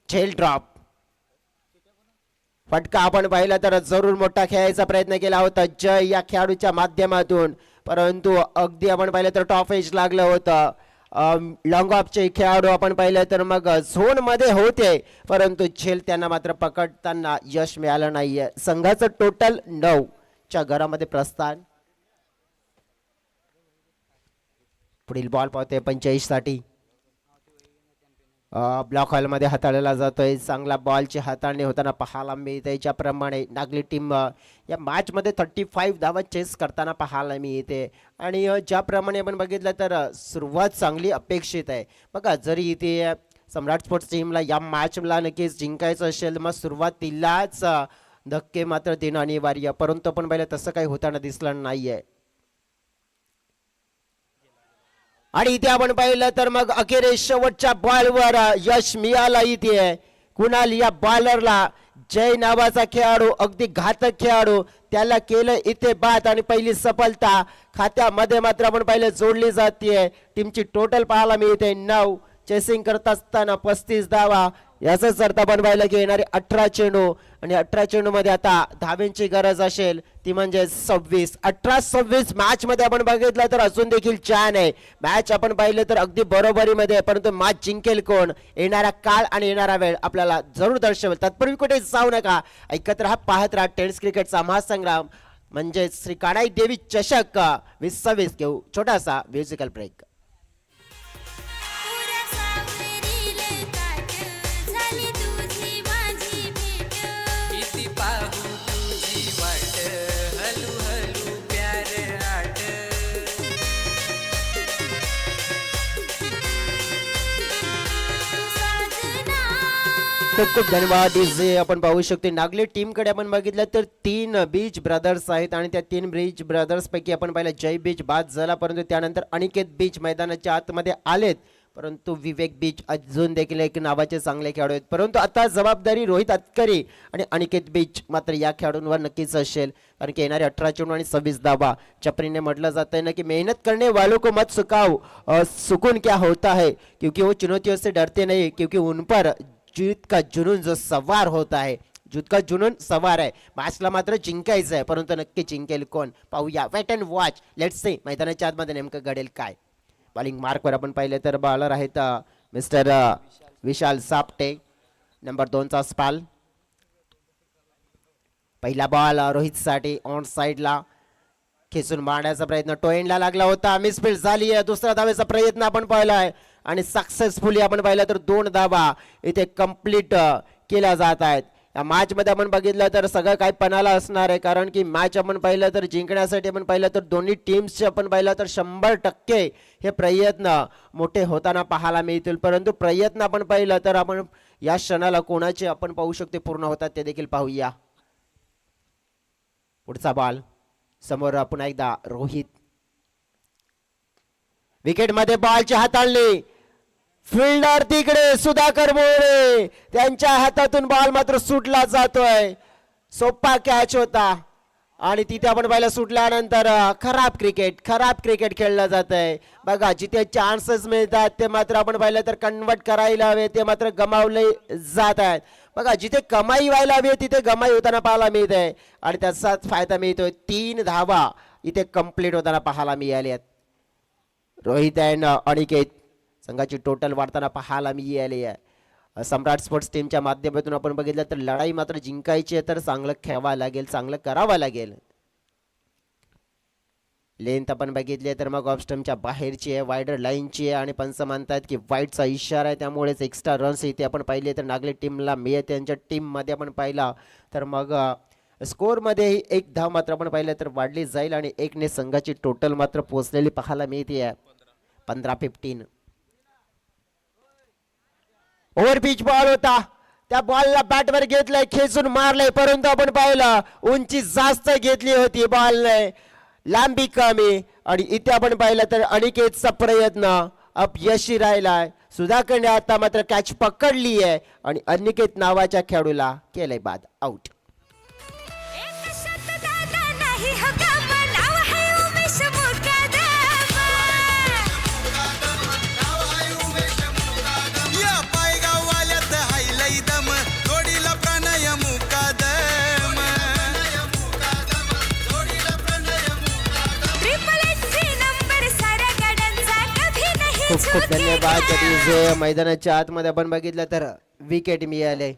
झेल ड्रॉप. फटका आपण पाहिला तर जरूर मोठा खेळायचा प्रयत्न केला होता जय या खेळाडूच्या माध्यमातून, परंतु अगदी आपण पाहिलं तर टॉप एज लागलं होतं. लॉंग ऑफचे खेळाडू आपण पाहिलं तर मग झोन मध्ये होते, परंतु झेल त्यांना मात्र पकडताना यश मिळालं नाहीये. संघाचं टोटल 9 च्या घरामध्ये प्रस्थान. पुढील बॉल पाहतोय 45 साठी. ब्लॉक हॉलमध्ये हाताळला जातोय. चांगला बॉलची हाताळणी होताना पाहायला मिळते. ज्याप्रमाणे नागली टीम या मॅच मध्ये 35 धावा चेस करताना पाहायला मिळते आणि ज्याप्रमाणे आपण बघितलं तर सुरुवात चांगली अपेक्षित आहे. बघा जरी इथे सम्राट स्पोर्ट्स टीमला या मॅचला नक्कीच जिंकायचं असेल मग सुरुवातीलाच धक्के मात्र देणं अनिवार्य, परंतु आपण पाहिलं तसं काही होताना दिसलं नाहीये. आणि इथे आपण पाहिलं तर मग अखेरीस शेवटच्या बॉलवर यश मिळालं. इथे कुणाल या बॉलरला, जय नावाचा खेळाडू अगदी घातक खेळाडू, त्याला केलं इथे बाद आणि पहिली सफलता खात्यामध्ये मात्र आपण पाहिलं जोडली जाते. टीमची टोटल पाहायला मिळते 9. चेसिंग करत असताना 35 धावा. याचाच अर्थ आपण पाहिलं की येणारे 18 चेंडू आणि 18 चेंडू मध्ये आता धाव्यांची गरज असेल ती म्हणजे 26. 18-26 मॅच मध्ये आपण बघितलं तर अजून देखील छान आहे मॅच. आपण पाहिलं तर अगदी बरोबरीमध्ये, परंतु मॅच जिंकेल कोण, येणारा काळ आणि येणारा वेळ आपल्याला जरूर दर्शवेल. तत्पूर्वी कुठे जाऊ नका, ऐकत राहा, पाहत राहा टेनिस क्रिकेटचा महासंग्राम म्हणजे श्री काणाई देवी चषक 2026. घेऊ छोटासा म्युझिकल ब्रेक. खूप खूप धन्यवाद. आपण पाहू शकतो नागले टीम कडे आपण बघितलं तर 3 बीच ब्रदर्स आहेत आणि त्या 3 बीच ब्रदर्स पैकी आपण पाहिलं जय बीच बाद झाला, परंतु त्यानंतर अनिकेत बीच मैदानाच्या आतमध्ये आलेत, परंतु विवेक बीच अजून देखील एक नावाचे चांगले खेळाडू आहेत, परंतु आता जबाबदारी रोहित अतकरी आणि अनिकेत बीच मात्र या खेळाडूंवर नक्कीच असेल, कारण की येणारे 18 चेंडू आणि 26 धावा. चपरीने म्हटलं जात है ना की मेहनत करने वालों को मत सुखाओ, सुकून क्या होता है, क्योंकि वो चुनौतियों से डरते नहीं, क्योंकि उन पर जीत का जुनून जो सवार होता है, जीत का जुनून सवार आहे. मॅचला मात्र जिंकायचं आहे, परंतु नक्की जिंकेल कोण पाहूया. Wait and watch, let's see मैदानाच्या आतमध्ये नेमकं घडेल काय. बॉलिंग मार्कवर आपण पाहिले तर बॉलर आहेत मिस्टर विशाल सापटे, नंबर 2 चा स्पाल. पहिला बॉल रोहितसाठी ऑन साइडला खेचून मारण्याचा प्रयत्न टोएंडला लागला होता, मिसफील्ड झाली आहे. दुसरा धावेचा प्रयत्न आपण पाहिला आहे आणि सक्सेसफुली आपण पाहिलं तर 2 धावा इथे कंप्लीट केल्या जात आहेत. या मॅच मध्ये आपण बघितलं तर सगळं काही पणाला असणार आहे, कारण की मॅच आपण पाहिलं तर जिंकण्यासाठी आपण पाहिलं तर दोन्ही टीम्सचे आपण पाहिलं तर 100% हे प्रयत्न मोठे होताना पाहायला मिळतील, परंतु प्रयत्न आपण पाहिलं तर आपण या क्षणाला कोणाचे आपण पाहू शकतो पूर्ण होतात ते देखील पाहूया. पुढचा बॉल समोर पुन्हा एकदा रोहित, विकेट मध्ये बॉलची हाताळणी, फिल्डर तिकडे सुधाकर मोरे, त्यांच्या हातातून बॉल मात्र सुटला जातोय. सोपा कॅच होता आणि तिथे आपण पाहिलं सुटल्यानंतर खराब क्रिकेट खेळलं जात आहे. बघा जिथे चान्सेस मिळतात ते मात्र आपण पाहिलं तर कन्वर्ट करायला हवे, ते मात्र गमावले जात आहेत. बघा जिथे कमाई व्हायला हवी तिथे गमाई होताना पाहायला मिळत आहे आणि त्याचाच फायदा मिळतोय. 3 धावा इथे कंप्लीट होताना पाहायला मिळाल्या आहेत. रोहित अँड अनिकेत संघाची टोटल वाढताना पाहायला मिळाली आहे. सम्राट स्पोर्ट्स टीमच्या माध्यमातून आपण बघितलं तर लढाई मात्र जिंकायची आहे तर चांगलं खेळावं लागेल, चांगलं करावं लागेल. लेंथ आपण बघितली तर मग ऑफ स्टंपच्या बाहेरची आहे, वायडर लाईनची आहे आणि पंच म्हणतात की वाईटचा इशारा आहे, त्यामुळेच एक्स्ट्रा रन्स इथे आपण पाहिले तर नागले टीमला मिळते. त्यांच्या टीममध्ये आपण पाहिला तर मग स्कोअरमध्ये 1 धाव मात्र आपण पाहिलं तर वाढली जाईल आणि 1ने संघाची टोटल मात्र पोहोचलेली पाहायला मिळते आहे 15-15. ओव्हर पिच बॉल होता, त्या बॉलला बॅटवर घेतलंय, खेचून मारलंय, परंतु आपण पाहिलं उंची जास्त घेतली होती बॉलने, लांबी कमी आणि इथे आपण पाहिलं तर अनिकेतचा प्रयत्न अपयशी राहिलाय. सुधाकरने आता मात्र कॅच पकडली आहे आणि अनिकेत नावाच्या खेळाडूला केलंय बाद आउट. एक शत दादा नाही हकाम, नाव है उमेश मुकादम. या पायगाववाल्यात हाय लय दम, जोडीला प्रणय मुकादम. ट्रिपल एच नंबर साऱ्या गाड्यांचा कधी नाही खूप खूप धन्यवाद. तरी जे मैदानाच्या आतमध्ये आपण बघितलं तर विकेट मिळाले,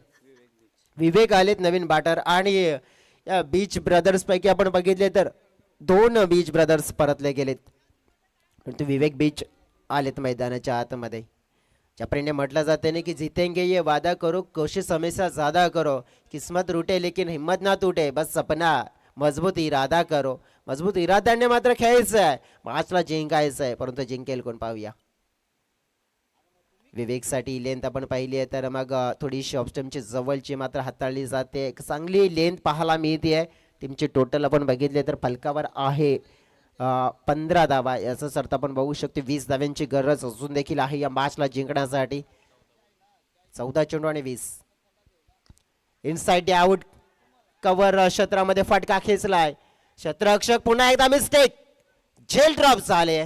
विवेक आलेत नवीन बॅटर आणि या बीच ब्रदर्स पैकी आपण बघितले तर 2 बीच ब्रदर्स परतले गेलेत, परंतु विवेक बीच आलेत मैदानाच्या आतमध्ये. चपरीने म्हटलं जाते ना की जीतेंगे ये वादा करो, कोशिश हमेशा ज्यादा करो, किस्मत रूटे लेकिन हिम्मत ना टूटे, बस सपना मजबूत इरादा करो. मजबूत इराद्याने मात्र खेळायचं आहे, मॅचला जिंकायचं आहे, परंतु जिंकेल कोण पाहूया. विवेकसाठी लेंथ आपण पाहिली आहे तर मग थोडीशी ऑप्स्टमची जवळची मात्र हाताळली जाते, एक चांगली लेंथ पाहायला मिळते आहे. टीमची टोटल आपण बघितले तर फलकावर आहे 15 धावा, याचाच अर्थ आपण बघू शकतो 20 धाव्यांची गरज अजून देखील आहे या मॅचला जिंकण्यासाठी. 14 चेंडू आणि 20. इनसाइड आउट, कव्हर क्षेत्रामध्ये फटका खेचलाय, क्षेत्ररक्षक पुन्हा एकदा मिस्टेक, झेल ड्रॉप झाले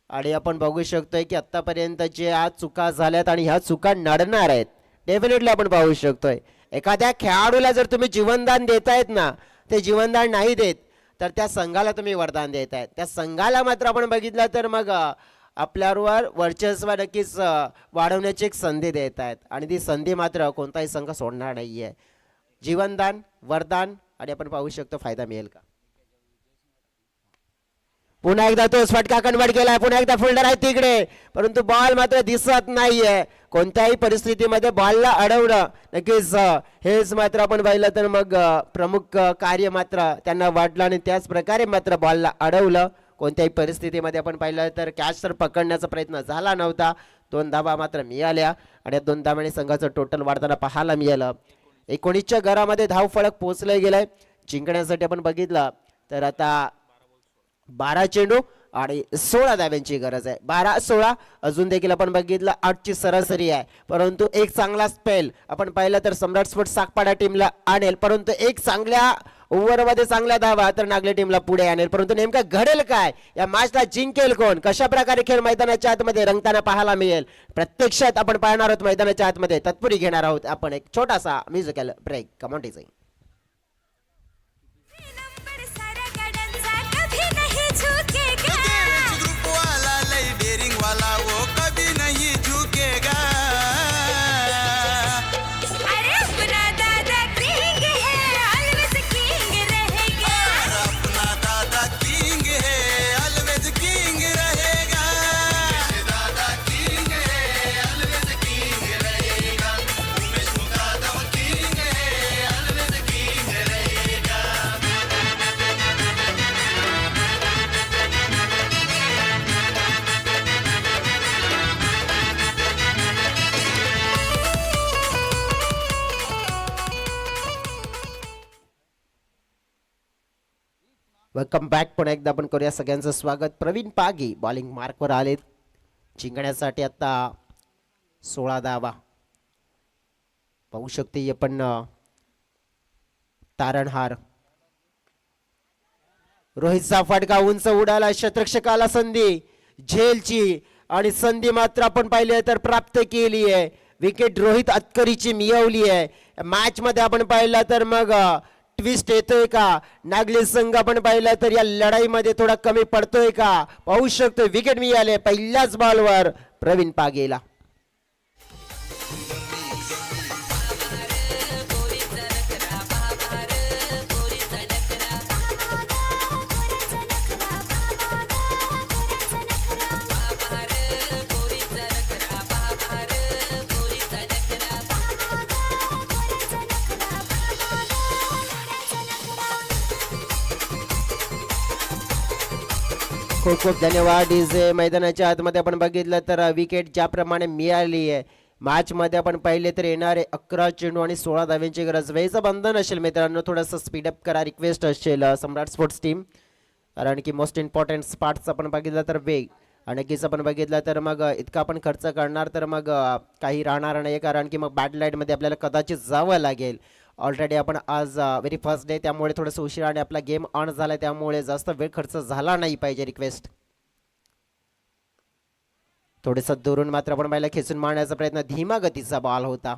आणि आपण बघू शकतोय की आतापर्यंत जे आज चुका झाल्यात आणि ह्या चुका नडणार आहेत डेफिनेटली आपण पाहू शकतोय. एखाद्या खेळाडूला जर तुम्ही जीवनदान देतायत ना, ते जीवनदान नाही देत तर त्या संघाला तुम्ही वरदान देतायत. त्या संघाला मात्र आपण बघितलं तर मग आपल्यावर वर्चस्व नक्कीच वाढवण्याची एक संधी देत आहेत आणि ती संधी मात्र कोणताही संघ सोडणार नाहीये. जीवनदान, वरदान आणि आपण पाहू शकतो फायदा मिळेल का. पुन्हा एकदा तो फटका कन्वर्ट केलाय, पुन्हा एकदा फिल्डर आहे तिकडे, परंतु बॉल मात्र दिसत नाहीये. कोणत्याही परिस्थितीमध्ये बॉलला अडवणं नक्कीच हेच मात्र आपण पाहिलं तर मग प्रमुख कार्य मात्र त्यांना वाटलं आणि त्याच प्रकारे मात्र बॉलला अडवलं. कोणत्याही परिस्थितीमध्ये आपण पाहिलं तर कॅच तर पकडण्याचा प्रयत्न झाला नव्हता. 2 धावा मात्र मिळाल्या आणि 2 धावांनी संघाचं टोटल वाढताना पाहायला मिळालं. 19च्या घरामध्ये धाव फलक पोहोचले गेलाय. जिंकण्यासाठी आपण बघितलं तर आता 12 चेंडू आणि 16 धाव्यांची गरज आहे. 12-16 अजून देखील आपण बघितलं 8ची सरासरी आहे, परंतु एक चांगला स्पेल आपण पाहिलं तर सम्राट स्पोर्ट्स सागपाडा टीमला आणेल, परंतु एक चांगल्या ओव्हरमध्ये चांगल्या धावा तर नागले टीमला पुढे आणेल. परंतु नेमकं घडेल काय, या मॅचला जिंकेल कोण, कशा प्रकारे खेळ मैदानाच्या आतमध्ये रंगताना पाहायला मिळेल, प्रत्यक्षात आपण पाहणार आहोत मैदानाच्या आतमध्ये. तत्पूर्वी घेणार आहोत आपण एक छोटासा म्युझिकल ब्रेक. कमॉन्टीजिंग नंबर सारा गाड्यांचा कभी नहीं झुकेगा. ग्रुप वाला लय डेरिंग वाला वो कभी नहीं झुकेगा. अरे अपना दादा किंग है ऑलवेज किंग रहेगा. अपना दादा किंग है ऑलवेज किंग रहेगा. दादा किंग है ऑलवेज किंग रहेगा. उमेश दादा किंग है ऑलवेज किंग रहेगा. Welcome back. पुन्हा एकदा आपण करूया सगळ्यांचं स्वागत. प्रवीण पागी बॉलिंग मार्कवर आलेत जिंकण्यासाठी. आता 16 धावा पाहू शकते आपण. तारणहार रोहितचा फटका उंच उडाला, शतरक्षकाला संधी झेलची, आणि संधी मात्र आपण पाहिली तर प्राप्त केली आहे. विकेट रोहित अतकरीची मिळवली आहे. मॅच मध्ये आपण पाहिलं तर मग ट्विस्ट येतोय का, नागले संघ आपण पाहिलं तर या लढाईमध्ये थोडा कमी पडतोय का, पाहू शकतो. विकेट मिळाले पहिल्याच बॉलवर प्रवीण पागेला. खूप खूप धन्यवाद डीजे. मैदानाच्या आतमध्ये आपण बघितलं तर विकेट ज्याप्रमाणे मिळाली आहे, मॅच मध्ये आपण पाहिले तर येणारे 11 चेंडू आणि 16 धाव्यांची गरज. वेळेचं बंधन असेल मित्रांनो, थोडंसं स्पीडअप करा रिक्वेस्ट असेल सम्राट स्पोर्ट्स टीम, कारण की मोस्ट इम्पॉर्टंट स्पार्ट्स आपण बघितलं तर वेग, आणि नक्कीच आपण बघितलं तर मग इतका आपण खर्च करणार तर मग काही राहणार नाही, कारण की मग बॅड लाईटमध्ये आपल्याला कदाचित जावं लागेल. ऑलरेडी आपण आज व्हेरी फर्स्ट डे, त्यामुळे थोडंसं उशिरा आणि आपला गेम ऑन झाला, त्यामुळे जास्त वेळ खर्च झाला नाही पाहिजे. रिक्वेस्ट थोडंसं दुरून मात्र आपण पाहिलं खेचून मारण्याचा प्रयत्न, धीमा गतीचा बॉल होता.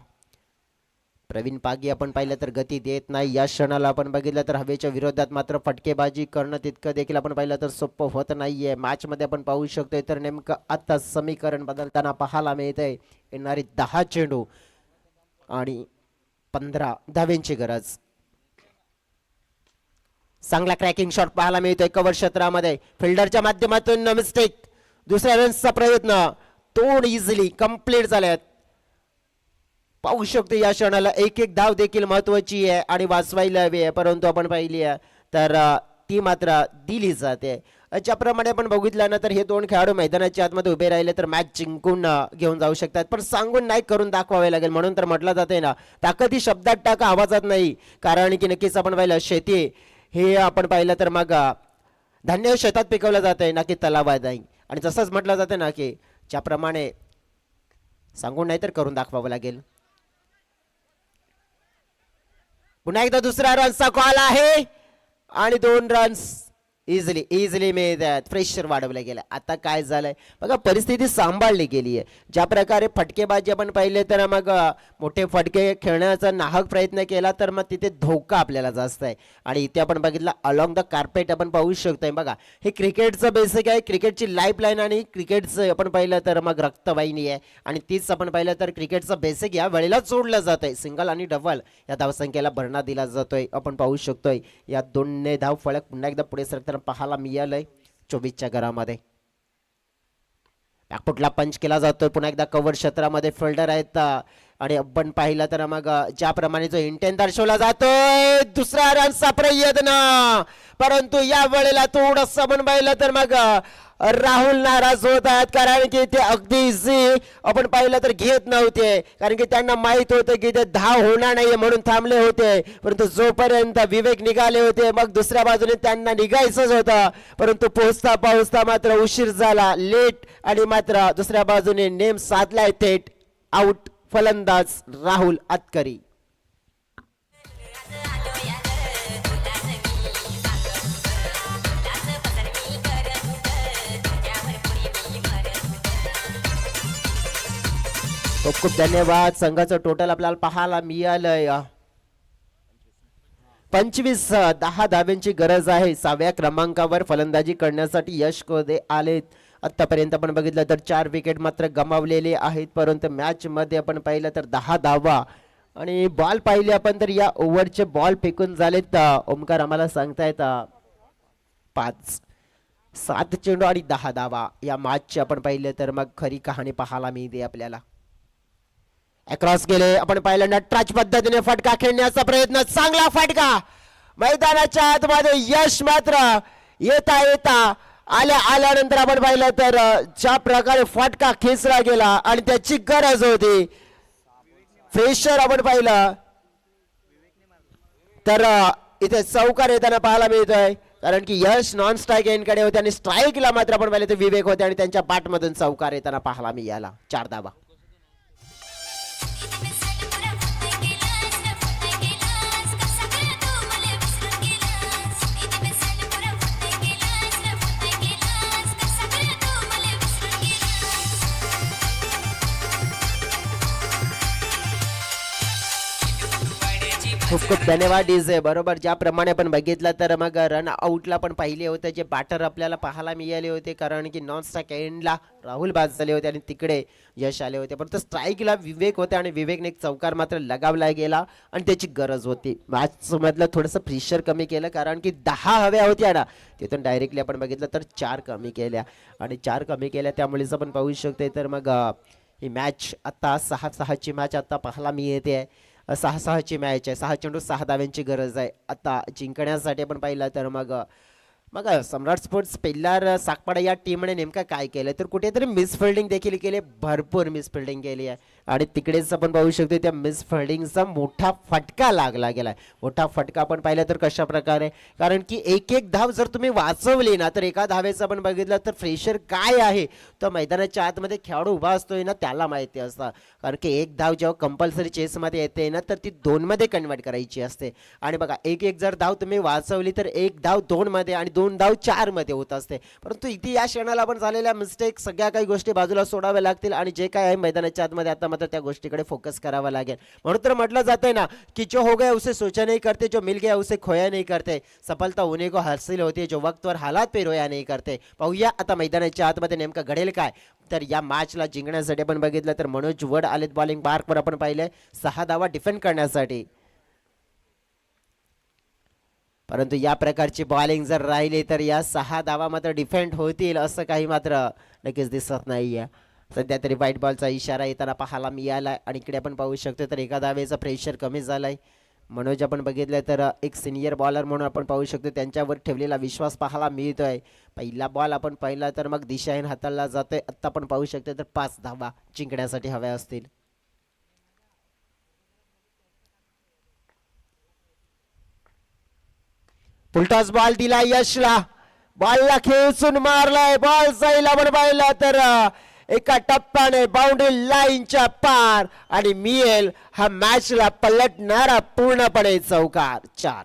प्रवीण पागी आपण पाहिलं तर गती देत नाही. या क्षणाला आपण बघितलं तर हवेच्या विरोधात मात्र फटकेबाजी करणं तितकं देखील आपण पाहिलं तर सोपं होत नाहीये. मॅच मध्ये आपण पाहू शकतोय तर नेमकं आता समीकरण बदलताना पाहायला मिळतंय. येणारी 10 चेंडू आणि 15 धाव्यांची गरज. चांगला क्रॅकिंग शॉट पाहायला मिळतोय कव्हर क्षेत्रामध्ये. फिल्डरच्या माध्यमातून मिस्टेक, दुसऱ्या रन्सचा प्रयत्न, तोड इझिली कंप्लीट झाल्यात. पाहू शकतो या क्षणाला एक एक धाव देखील महत्वाची आहे आणि वाचवायला हवी आहे, परंतु आपण पाहिली आहे तर ती मात्र दिली जाते. ज्याप्रमाणे आपण बघितल्यानंतर हे दोन खेळाडू मैदानाच्या आतमध्ये उभे राहिले तर मॅच जिंकून घेऊन जाऊ शकतात, पण सांगून नाही करून दाखवावे लागेल. म्हणून तर म्हटलं जाते ना, ताकद ही शब्दात टाका आवाजात नाही, कारण की नक्कीच आपण पाहिलं शेती हे आपण पाहिलं तर मग धान्य शेतात पिकवलं जाते ना की तलावात नाही. आणि जसंच म्हटलं जाते ना की ज्याप्रमाणे सांगून नाही तर करून दाखवावं लागेल. पुन्हा एकदा दुसरा रनचा कॉल आहे आणि 2 रन्स इझिली मिळतात. प्रेशर वाढवलं गेलं. आता काय झालंय बघा, परिस्थिती सांभाळली गेली आहे. ज्या प्रकारे फटकेबाजी आपण पाहिले तर मग मोठे फटके खेळण्याचा नाहक प्रयत्न केला तर मग तिथे धोका आपल्याला जास्त आहे. आणि इथे आपण बघितलं अलॉंग द कार्पेट आपण पाहू शकतोय. बघा हे क्रिकेटचं बेसिक आहे, क्रिकेटची लाईफ लाईन आणि क्रिकेटचं आपण पाहिलं तर मग रक्तवाहिनी आहे. आणि तीच आपण पाहिलं तर क्रिकेटचं बेसिक या वेळेला जोडलं जात आहे. सिंगल आणि डबल या धावसंख्येला भरणा दिला जातोय. आपण पाहू शकतोय या दोन्ही धाव फलक पुन्हा एकदा पुढे सरकताना पाहायला मिळालंय 24च्या घरामध्ये. बॅकफुटला पंच केला जातोय. पुन्हा एकदा कव्हर क्षेत्रामध्ये फिल्डर आहेत आणि आपण पाहिलं तर मग ज्याप्रमाणे जो इंटेंट दर्शवला जातोय दुसऱ्या रनचा प्रयत्न, परंतु या वेळेला थोडस आपण पाहिलं तर मग राहुल नाराज होत आहेत, कारण की ते अगदी इझी आपण पाहिलं तर घेत नव्हते, कारण की त्यांना माहित होतं की ते धाव होणार नाहीये म्हणून थांबले होते. परंतु जोपर्यंत विवेक निघाले होते मग दुसऱ्या बाजूने त्यांना निघायचंच होतं, परंतु पोहोचता पोहोचता मात्र उशीर झाला, लेट, आणि मात्र दुसऱ्या बाजूने नेम साधलाय थेट आउट फलंदाज राहुल आतकरी. खूप खूप धन्यवाद. संघाचं टोटल आपल्याला पाहायला मिळालंय 25. 10 धाब्यांची गरज आहे. 6व्या क्रमांकावर फलंदाजी करण्यासाठी यश कोदे आलेत. आतापर्यंत आपण बघितलं तर 4 विकेट मात्र गमावलेले आहेत, परंतु मॅच मध्ये आपण पाहिलं तर 10 धावा आणि बॉल पाहिले आपण तर या ओव्हरचे बॉल फेकून झालेत. ओमकार आम्हाला सांगतायत 5, 7 चेंडू आणि 10 धावा. या मॅचची आपण पाहिले तर मग खरी कहाणी पाहायला मिळते आपल्याला. अक्रॉस गेले आपण पाहिलं नटराज पद्धतीने फटका खेळण्याचा प्रयत्न, चांगला फटका मैदानाच्या आतमध्ये. यश मात्र येता येता आल्यानंतर आपण पाहिलं तर ज्या प्रकारे फटका खेचला गेला आणि त्याची गरज होती. फ्रेशर आपण पाहिलं तर इथे चौकार येताना पाहायला मिळतोय, कारण की यश नॉन स्ट्राईक एंडकडे होते आणि स्ट्राईकला मात्र आपण पाहिलं तर विवेक होते आणि त्यांच्या बॅटमधून चौकार येताना पाहायला मिळाला. 4 धावा. खूप खूप धन्यवाद डीजे. बरोबर ज्याप्रमाणे आपण बघितलं तर मग रन आउटला पण पाहिले होते जे बॅटर आपल्याला पाहायला मिळाले होते, कारण की नॉन स्ट्राईक एंडला राहुल बाद झाले होते आणि तिकडे यश आले होते, परंतु स्ट्राईकला विवेक होते आणि विवेकने एक चौकार मात्र लगावला गेला आणि त्याची गरज होती. मॅच मधलं थोडंसं प्रेशर कमी केलं, कारण की 10 हव्या होत्या ना, तिथून डायरेक्टली आपण बघितलं तर 4 कमी केल्या आणि 4 कमी केल्या, त्यामुळेच आपण पाहू शकतो. तर मग ही मॅच आता 6-6ची मॅच आता पाहायला मिळते. 6-6ची मॅच आहे. 6 चेंडू 6 धाव्यांची गरज आहे आता जिंकण्यासाठी. आपण पाहिलं तर मग सम्राट स्पोर्ट्स पेल्लार साकपाडा या टीमने नेमकं काय केलं तर कुठेतरी मिसफिल्डिंग देखील केली, भरपूर मिसफिल्डिंग केली आहे आणि तिकडेच आपण पाहू शकतो त्या मिसफिल्डिंगचा मोठा फटका लागला गेलाय. मोठा फटका आपण पाहिला तर कशा प्रकारे, कारण की एक धाव जर तुम्ही वाचवली ना तर एका धावेचं आपण बघितलं तर फ्रेशर काय आहे तर मैदानाच्या आतमध्ये खेळाडू उभा असतोय ना त्याला माहिती असतं, कारण की एक धाव जेव्हा कंपल्सरी चेसमध्ये येते ना तर ती 2 मध्ये कन्वर्ट करायची असते. आणि बघा एक जर धाव तुम्ही वाचवली तर एक धाव 2 मध्ये आणि 2 धाव 4 मध्ये होत असते, परंतु इथे या क्षणाला आपण झालेल्या मिस्टेक सगळ्या काही गोष्टी बाजूला सोडाव्या लागतील आणि जे काय आहे मैदानाच्या आतमध्ये आता मात्र त्या गोष्टीकडे फोकस करावा लागेल. म्हणून तर म्हटलं जातंय ना की जो हो गया उसे सोचा नहीं करते, जो मिल गया उसे खोया नहीं करते, सफलता उन्हीं को हासिल होती है जो वक्त और हालात पे रोया नहीं करते. पाहूया आता मैदानाच्या आतमध्ये नेमकं घडेल काय. तर या मॅचला जिंकण्यासाठी आपण बघितलं तर मनोज वड आलेत बॉलिंग मार्कवर. आपण पाहिलंय 6 धावा डिफेंड करण्यासाठी, परंतु या प्रकारची बॉलिंग जर राहिली तर या 6 धावा मात्र डिफेंड होतील असं काही मात्र नक्कीच दिसत नाहीये. सध्या तरी व्हाईट बॉलचा इशारा येताना पाहायला मिळालाय आणि इकडे आपण पाहू शकतो तर एका धावेचा प्रेशर कमी झालाय. मनोज आपण बघितलं तर एक सिनियर बॉलर म्हणून आपण पाहू शकतो त्यांच्यावर ठेवलेला विश्वास पाहायला मिळतोय. पहिला बॉल आपण पाहिला तर मग दिशाहीन हाताळला जातोय. आत्ता आपण पाहू शकतो तर 5 धावा जिंकण्यासाठी हव्या असतील. पुलटाच बॉल दिला यशला, बॉलला खेचून मारलाय, बॉल जाईल आपण पाहिला तर एका टप्प्याने बाउंड्री लाईनच्या पार आणि मिळेल हा मॅचला पलटणारा पूर्णपणे चौकार. 4.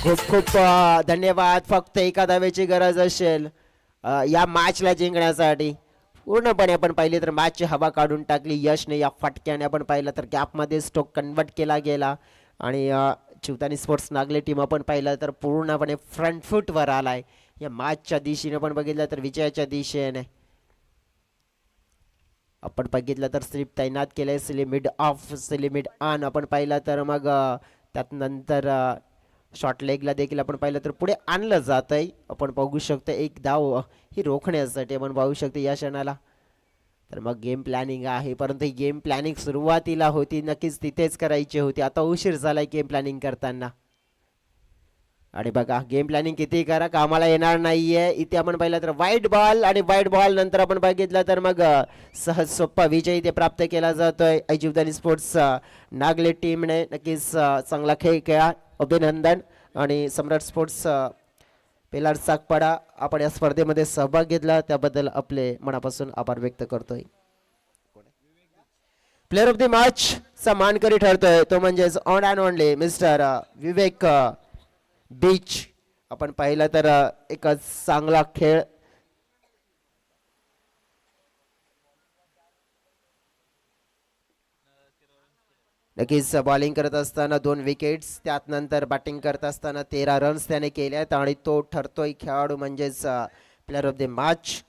खूप खूप धन्यवाद. फक्त एका धावेची गरज असेल या मॅचला जिंकण्यासाठी. पूर्णपणे आपण पाहिले तर मॅचची हवा काढून टाकली यशने. या फटक्याने आपण पाहिलं तर गॅपमध्ये स्ट्रोक कन्वर्ट केला गेला आणि चिवतानी स्पोर्ट्स नागले टीम आपण पाहिलं तर पूर्णपणे फ्रंट फूटवर आलाय. या मॅचच्या दिशेने आपण बघितलं तर विजयाच्या दिशेने आपण बघितलं तर स्लिप तैनात केलंय. स्लिमिट ऑफ, स्लिमिट ऑन आपण पाहिलं तर मग त्यात नंतर शॉर्ट लेगला देखील आपण पाहिलं तर पुढे आणलं जात आहे. आपण बघू शकतो एक धाव ही रोखण्यासाठी आपण पाहू शकतो या क्षणाला. तर मग गेम प्लॅनिंग आहे, परंतु ही गेम प्लॅनिंग सुरुवातीला होती, नक्कीच तिथेच करायची होती. आता उशीर झालाय गेम प्लॅनिंग करताना. आणि बघा गेम प्लॅनिंग किती करा कामाला येणार नाहीये. इथे आपण पाहिलं तर वाईट बॉल आणि वाईट बॉल नंतर आपण बघितलं तर मग सहज सोप्पा विजय इथे प्राप्त केला जातोय. अजिवदानी स्पोर्ट्स नागले टीमने नक्कीच चांगला खेळ खेळा, अभिनंदन. आणि सम्राट स्पोर्ट्स पेलार सागपाडा आपण या स्पर्धेमध्ये सहभाग घेतला त्याबद्दल आपले मनापासून आभार व्यक्त करतोय. प्लेअर ऑफ द मॅच चा मानकरी ठरतोय तो म्हणजेच on and only mister Vivek beach. आपण पाहिलं तर एक चांगला खेळ नक्कीच बॉलिंग करत असताना 2 विकेट्स, त्यात नंतर बॅटिंग करत असताना 13 रन्स त्याने केले आहेत आणि तो ठरतोय खेळाडू म्हणजेच प्लेअर ऑफ द मॅच.